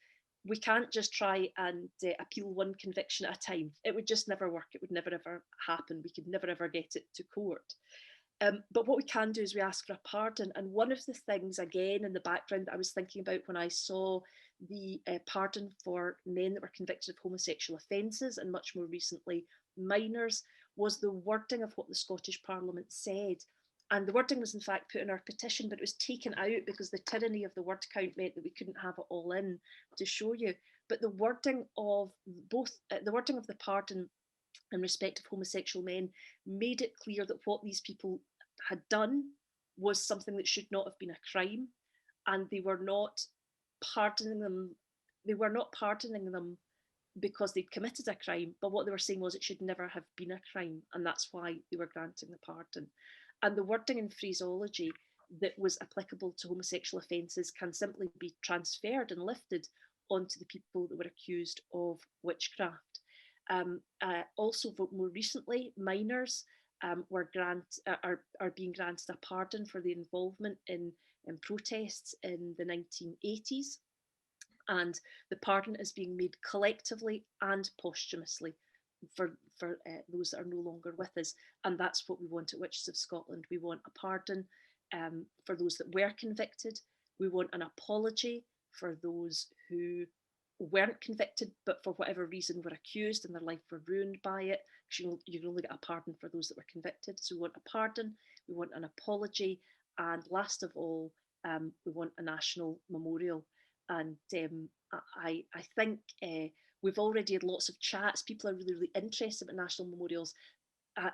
B: we can't just try and appeal one conviction at a time. It would just never work. It would never ever happen. We could never ever get it to court. But what we can do is we ask for a pardon. And one of the things, again, in the background that I was thinking about when I saw the pardon for men that were convicted of homosexual offences, and much more recently minors, was the wording of what the Scottish Parliament said. And the wording was in fact put in our petition, but it was taken out because the tyranny of the word count meant that we couldn't have it all in to show you. But the wording of the wording of the pardon in respect of homosexual men made it clear that what these people had done was something that should not have been a crime, and they were not pardoning them. They were not pardoning them because they'd committed a crime, but what they were saying was it should never have been a crime, and that's why they were granting the pardon. And the wording and phraseology that was applicable to homosexual offences can simply be transferred and lifted onto the people that were accused of witchcraft. Also, more recently, minors are being granted a pardon for the involvement in protests in the 1980s, and the pardon is being made collectively and posthumously for those that are no longer with us. And that's what we want at Witches of Scotland. We want a pardon for those that were convicted. We want an apology for those who weren't convicted, but for whatever reason were accused and their life were ruined by it. You can only get a pardon for those that were convicted. So we want a pardon, we want an apology, and last of all, we want a national memorial. And I think we've already had lots of chats. People are really, really interested in national memorials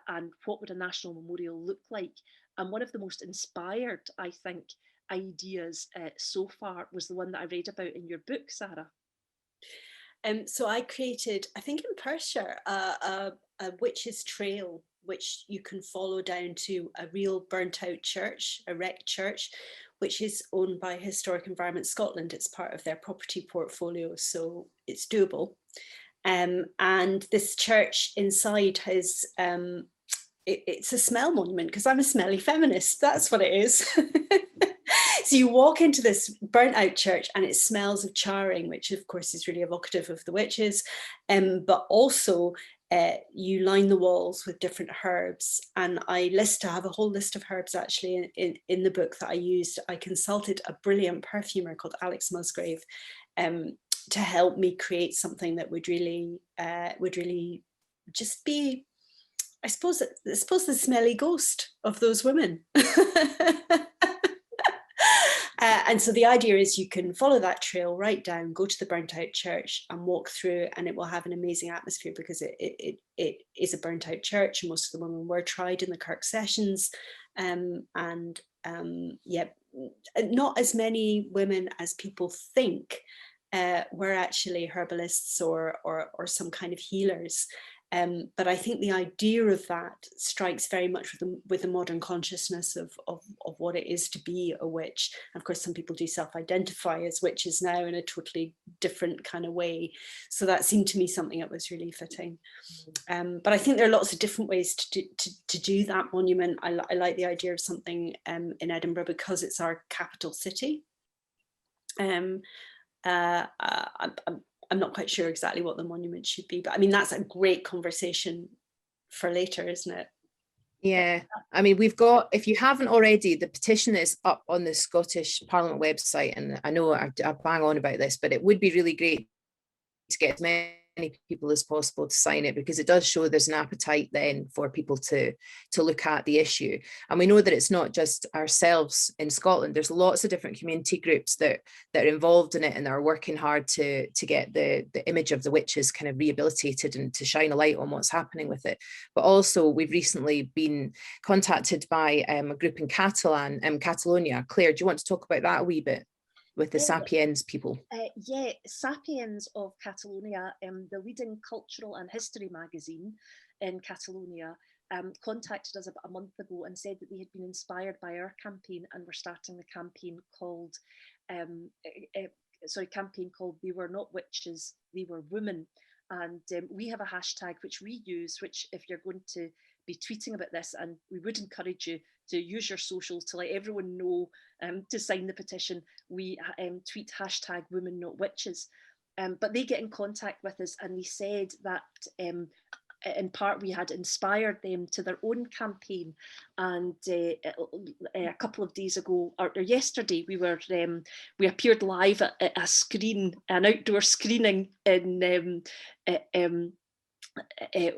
B: and what would a national memorial look like. And one of the most inspired, I think, ideas so far was the one that I read about in your book, Sarah.
C: So I created, I think in Perthshire, a witches trail, which you can follow down to a real burnt out church, a wrecked church, which is owned by Historic Environment Scotland. It's part of their property portfolio, so it's doable. And this church inside has, it's a smell monument, because I'm a smelly feminist, that's what it is. So you walk into this burnt out church and it smells of charring, which of course is really evocative of the witches, but also you line the walls with different herbs. And I have a whole list of herbs actually in the book that I used. I consulted a brilliant perfumer called Alex Musgrave to help me create something that would really just be, I suppose the smelly ghost of those women. And so the idea is you can follow that trail right down, go to the burnt out church and walk through, and it will have an amazing atmosphere because it is a burnt out church, and most of the women were tried in the Kirk sessions. Yeah, not as many women as people think were actually herbalists or some kind of healers. But I think the idea of that strikes very much with the modern consciousness of what it is to be a witch. And of course, some people do self-identify as witches now in a totally different kind of way. So that seemed to me something that was really fitting. But I think there are lots of different ways to do that monument. I like the idea of something in Edinburgh because it's our capital city. I'm not quite sure exactly what the monument should be, but I mean, that's a great conversation for later, isn't it?
A: Yeah, I mean, we've got, if you haven't already, the petition is up on the Scottish Parliament website, and I know I bang on about this, but it would be really great to get as many people as possible to sign it, because it does show there's an appetite then for people to look at the issue. And we know that it's not just ourselves in Scotland. There's lots of different community groups that are involved in it and are working hard to get the image of the witches kind of rehabilitated and to shine a light on what's happening with it. But also we've recently been contacted by a group in Catalonia. Claire, do you want to talk about that a wee bit? with the
B: Yeah.
A: Sapiens people?
B: Yeah, Sapiens of Catalonia, the leading cultural and history magazine in Catalonia, contacted us about a month ago and said that they had been inspired by our campaign and were starting the campaign called, They Were Not Witches, They Were Women. And we have a hashtag which we use, which if you're going to be tweeting about this, and we would encourage you to use your socials to let everyone know to sign the petition, we tweet hashtag Women Not Witches. But they get in contact with us and they said that in part we had inspired them to their own campaign. And a couple of days ago, or yesterday, we appeared live at an outdoor screening in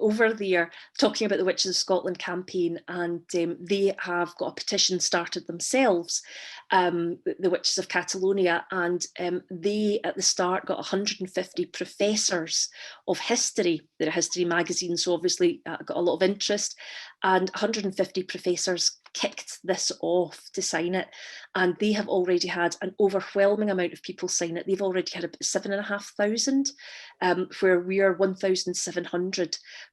B: over there, talking about the Witches of Scotland campaign, and they have got a petition started themselves, the Witches of Catalonia, and they at the start got 150 professors of history. They're a history magazine, so obviously got a lot of interest, and 150 professors kicked this off to sign it, and they have already had an overwhelming amount of people sign it. They've already had about 7,500, where we are 1,700.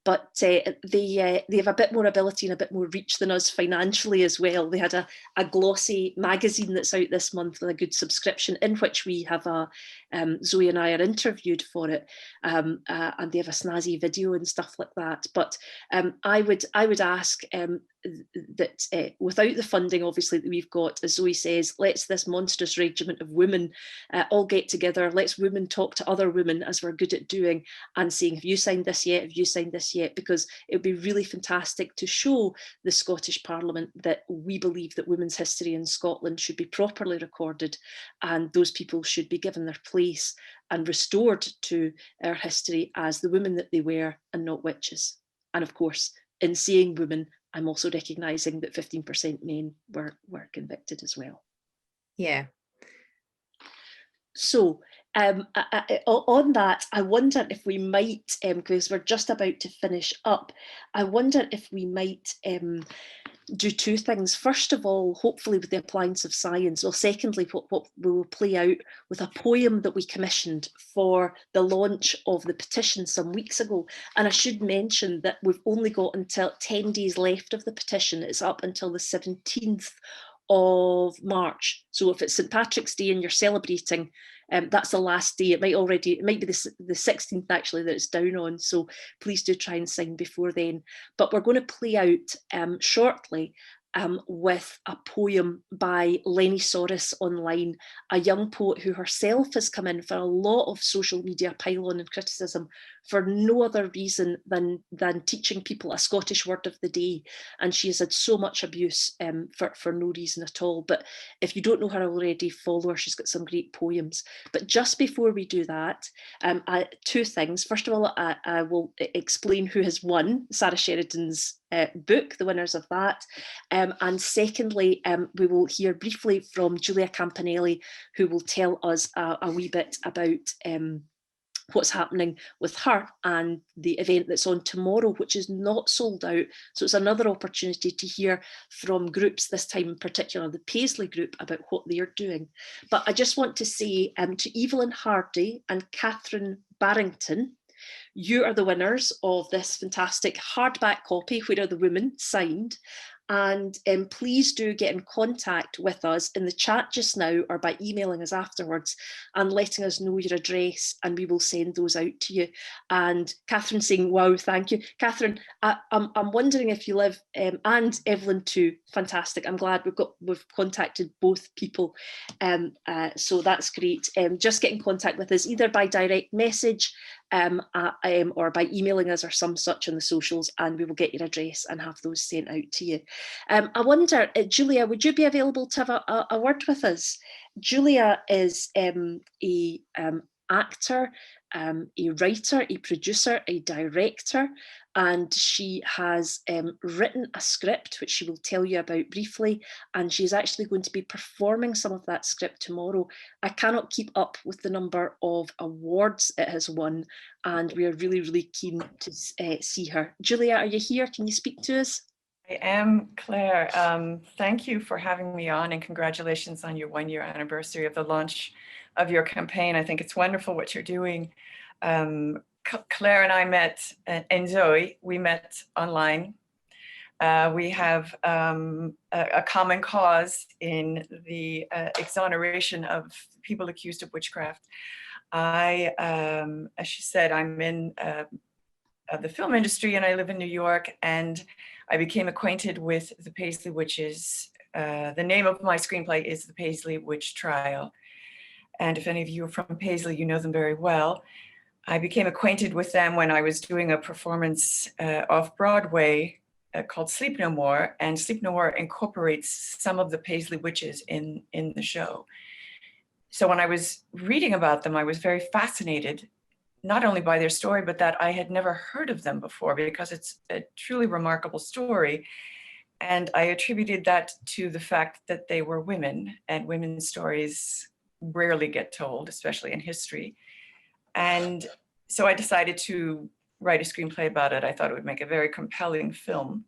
B: But they have a bit more ability and a bit more reach than us financially as well. They had a glossy magazine that's out this month with a good subscription, in which we have Zoe and I are interviewed for it, and they have a snazzy video and stuff like that. But I would ask that without the funding, obviously, that we've got, as Zoe says, let's this monstrous regiment of women all get together. Let's women talk to other women, as we're good at doing, and saying, have you signed this yet? Have you signed this yet? Because it would be really fantastic to show the Scottish Parliament that we believe that women's history in Scotland should be properly recorded, and those people should be given their place and restored to our history as the women that they were, and not witches. And of course, in saying women, I'm also recognising that 15% men were convicted as well.
A: Yeah.
B: So on that, I wonder if we might, because we're just about to finish up, I wonder if we might do two things. First of all, hopefully with the appliance of science. Well, secondly, what we will play out with a poem that we commissioned for the launch of the petition some weeks ago. And I should mention that we've only got until 10 days left of the petition. It's up until the 17th of March. So if it's St. Patrick's Day and you're celebrating, that's the last day. It might be the 16th actually that it's down on. So please do try and sign before then. But we're going to play out shortly with a poem by Lenny Soros online, a young poet who herself has come in for a lot of social media pylon and criticism for no other reason than teaching people a Scottish word of the day. And she has had so much abuse for no reason at all. But if you don't know her already, follow her. She's got some great poems. But just before we do that, two things. First of all, I will explain who has won Sara Sheridan's book, the winners of that. And secondly, we will hear briefly from Julia Campanelli, who will tell us a wee bit about what's happening with her and the event that's on tomorrow, which is not sold out. So it's another opportunity to hear from groups, this time in particular the Paisley group, about what they are doing. But I just want to say to Evelyn Hardy and Catherine Barrington, you are the winners of this fantastic hardback copy, Where Are the Women, signed. And please do get in contact with us in the chat just now or by emailing us afterwards and letting us know your address, and we will send those out to you. And Catherine saying, wow, thank you. Catherine, I'm wondering if you live, and Evelyn too, fantastic. I'm glad we've contacted both people. So that's great. Just get in contact with us either by direct message or by emailing us or some such on the socials, and we will get your address and have those sent out to you. I wonder, Julia, would you be available to have a word with us? Julia is a actor, a writer, a producer, a director, and she has written a script which she will tell you about briefly, and she's actually going to be performing some of that script tomorrow. I cannot keep up with the number of awards it has won, and we are really, really keen to see her. Julia, are you here? Can you speak to us?
D: am, Claire. Thank you for having me on, and congratulations on your 1-year anniversary of the launch of your campaign. I think it's wonderful what you're doing. Claire and I met, and Zoe, we met online. We have a common cause in the exoneration of people accused of witchcraft. As she said, I'm in the film industry and I live in New York, and I became acquainted with the Paisley Witches. The name of my screenplay is The Paisley Witch Trial. And if any of you are from Paisley, you know them very well. I became acquainted with them when I was doing a performance off Broadway called Sleep No More, and Sleep No More incorporates some of the Paisley Witches in the show. So when I was reading about them, I was very fascinated, not only by their story, but that I had never heard of them before, because it's a truly remarkable story. And I attributed that to the fact that they were women, and women's stories rarely get told, especially in history. And so I decided to write a screenplay about it. I thought it would make a very compelling film.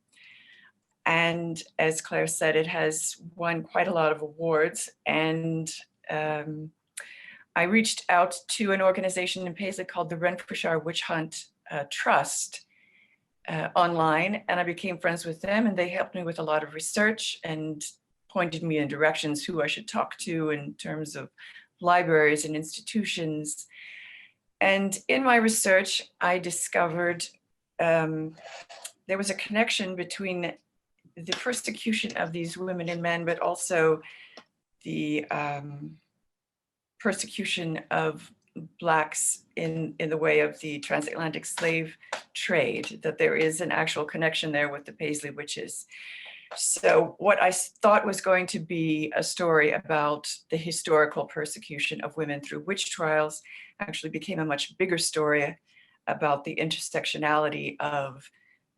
D: And as Claire said, it has won quite a lot of awards. And I reached out to an organization in Paisley called the Renfrewshire Witch Hunt Trust online, and I became friends with them, and they helped me with a lot of research and pointed me in directions who I should talk to in terms of libraries and institutions. And in my research, I discovered there was a connection between the persecution of these women and men, but also the persecution of Blacks in the way of the transatlantic slave trade, that there is an actual connection there with the Paisley Witches. So what I thought was going to be a story about the historical persecution of women through witch trials actually became a much bigger story about the intersectionality of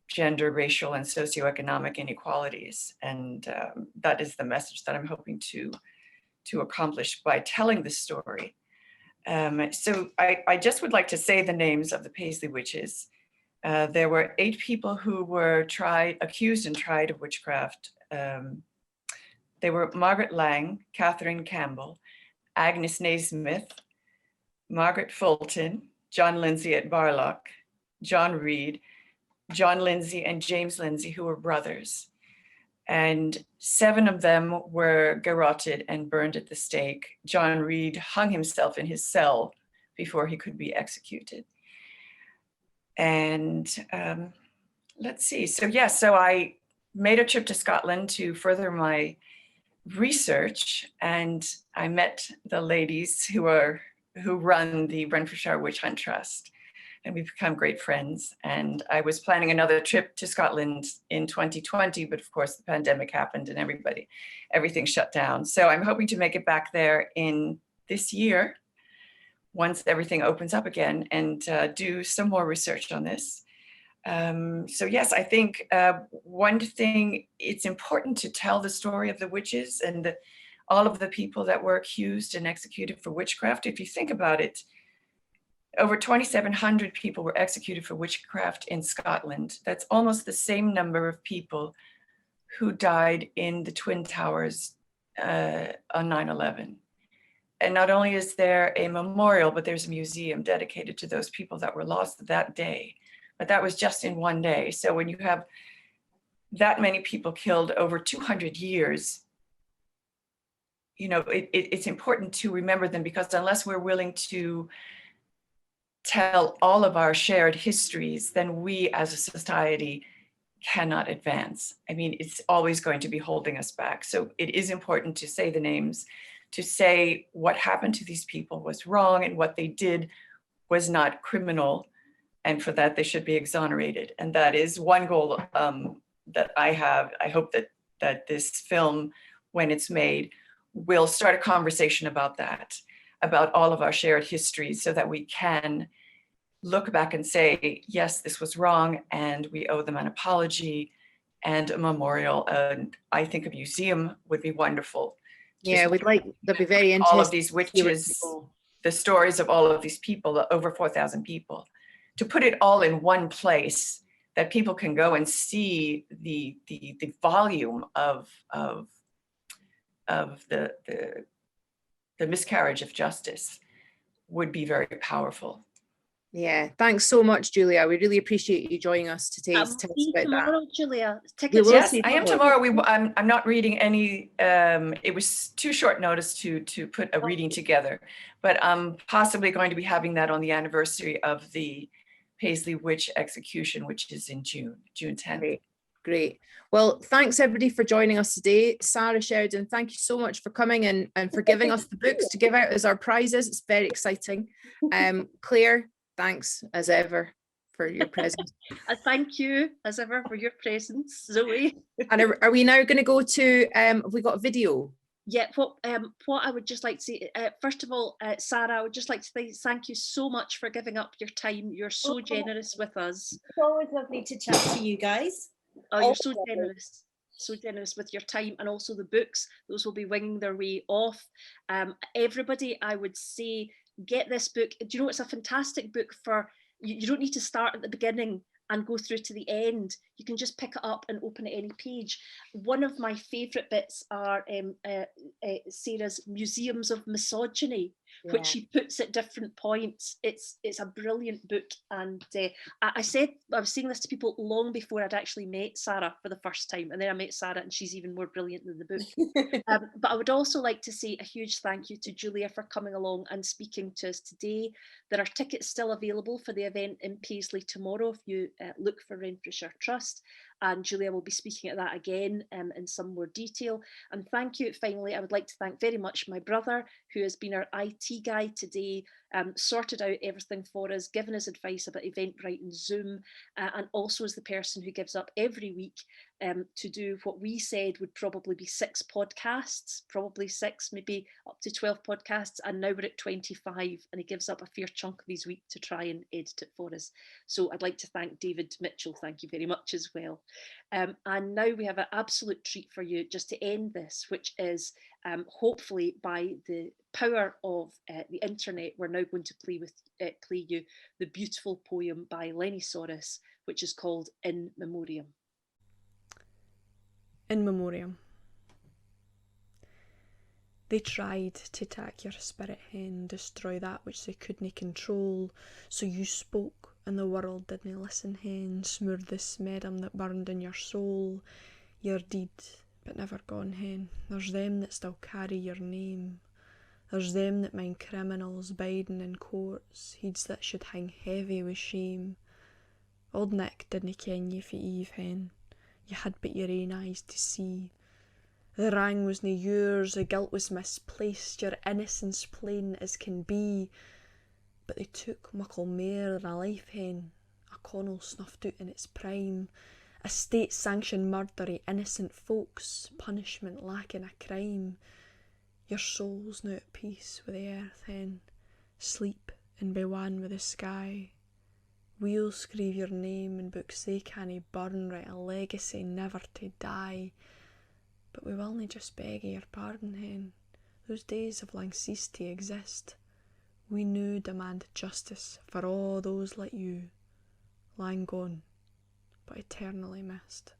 D: gender, racial, and socioeconomic inequalities. And that is the message that I'm hoping to accomplish by telling the story. So I just would like to say the names of the Paisley Witches. There were 8 people who were accused and tried of witchcraft. They were Margaret Lang, Catherine Campbell, Agnes Naismith, Margaret Fulton, John Lindsay at Barlock, John Reed, John Lindsay and James Lindsay, who were brothers. And 7 of them were garroted and burned at the stake. John Reed hung himself in his cell before he could be executed. And let's see, so I made a trip to Scotland to further my research, and I met the ladies who run the Renfrewshire Witch Hunt Trust, and we've become great friends. And I was planning another trip to Scotland in 2020, but of course the pandemic happened and everything shut down. So I'm hoping to make it back there in this year, once everything opens up again, and do some more research on this. So yes, I think one thing, it's important to tell the story of the witches and all of the people that were accused and executed for witchcraft. If you think about it, over 2,700 people were executed for witchcraft in Scotland. That's almost the same number of people who died in the Twin Towers on 9/11. And not only is there a memorial, but there's a museum dedicated to those people that were lost that day. But that was just in one day. So when you have that many people killed over 200 years, you know, it's important to remember them, because unless we're willing to tell all of our shared histories, then we as a society cannot advance. I mean, it's always going to be holding us back. So it is important to say the names, to say what happened to these people was wrong and what they did was not criminal, and for that they should be exonerated. And that is one goal that I have. I hope that this film, when it's made, will start a conversation about that, about all of our shared histories, so that we can look back and say, yes, this was wrong, and we owe them an apology and a memorial. And I think a museum would be wonderful.
A: Yeah, that'd be very interesting.
D: All of these witches, the stories of all of these people, over 4,000 people, to put it all in one place that people can go and see the volume of the miscarriage of justice would be very powerful.
A: Yeah, thanks so much, Julia. We really appreciate you joining us today to tell us about
B: tomorrow,
A: that.
B: Julia.
A: will
D: Yes,
A: see
D: I am tomorrow. I'm not reading any. It was too short notice to put a reading together, but I'm possibly going to be having that on the anniversary of the Paisley Witch execution, which is in June 10th.
A: Great. Well, thanks everybody for joining us today. Sara Sheridan, thank you so much for coming and for giving us the books to give out as our prizes. It's very exciting. Claire, thanks as ever for your presence.
B: Thank you as ever for your presence, Zoe.
A: And are we now going to go to, have we got a video?
B: Yeah, what I would just like to say, first of all, Sara, I would just like to say thank you so much for giving up your time. You're so generous with us.
C: It's always lovely to chat to you guys.
B: Oh, you're so generous with your time, and also the books. Those will be winging their way off. Everybody, I would say, get this book. Do you know, it's a fantastic book for, you don't need to start at the beginning and go through to the end. You can just pick it up and open at any page. One of my favourite bits are Sarah's Museums of Misogyny, which she puts at different points. It's a brilliant book, and I was saying this to people long before I'd actually met Sara for the first time, and then I met Sara and she's even more brilliant than the book. But I would also like to say a huge thank you to Julia for coming along and speaking to us today. There are tickets still available for the event in Paisley tomorrow if you look for Renfrewshire Trust, and Julia will be speaking at that again in some more detail. And thank you. Finally, I would like to thank very much my brother, who has been our IT guy today, sorted out everything for us, given us advice about Eventbrite and Zoom, and also is the person who gives up every week to do what we said would probably be 6 podcasts, probably 6, maybe up to 12 podcasts, and now we're at 25, and he gives up a fair chunk of his week to try and edit it for us. So I'd like to thank David Mitchell, thank you very much as well. And now we have an absolute treat for you just to end this, which is hopefully by the power of the internet, we're now going to play you the beautiful poem by Lenny Soros, which is called In Memoriam.
E: In Memoriam. They tried to attack your spirit hen, destroy that which they couldn't control. So you spoke, and the world didn't listen hen. Smoothed the smedum that burned in your soul. Your deed, but never gone hen. There's them that still carry your name. There's them that mind criminals biding in courts, heeds that should hang heavy with shame. Old Nick didn't ken ye for Eve hen. You had but your ain eyes to see. The wrang was nae yours, the guilt was misplaced, your innocence plain as can be. But they took muckle mair than a life hen, a Connell snuffed out in its prime, a state-sanctioned murder of innocent folks, punishment lacking a crime. Your soul's now at peace with the earth hen, sleep and be one with the sky. We'll screeve your name in books they cannae burn, write a legacy never to die. But we will nae just beg your pardon hen, those days have lang ceased to exist. We knew demand justice for all those like you, lang gone, but eternally missed.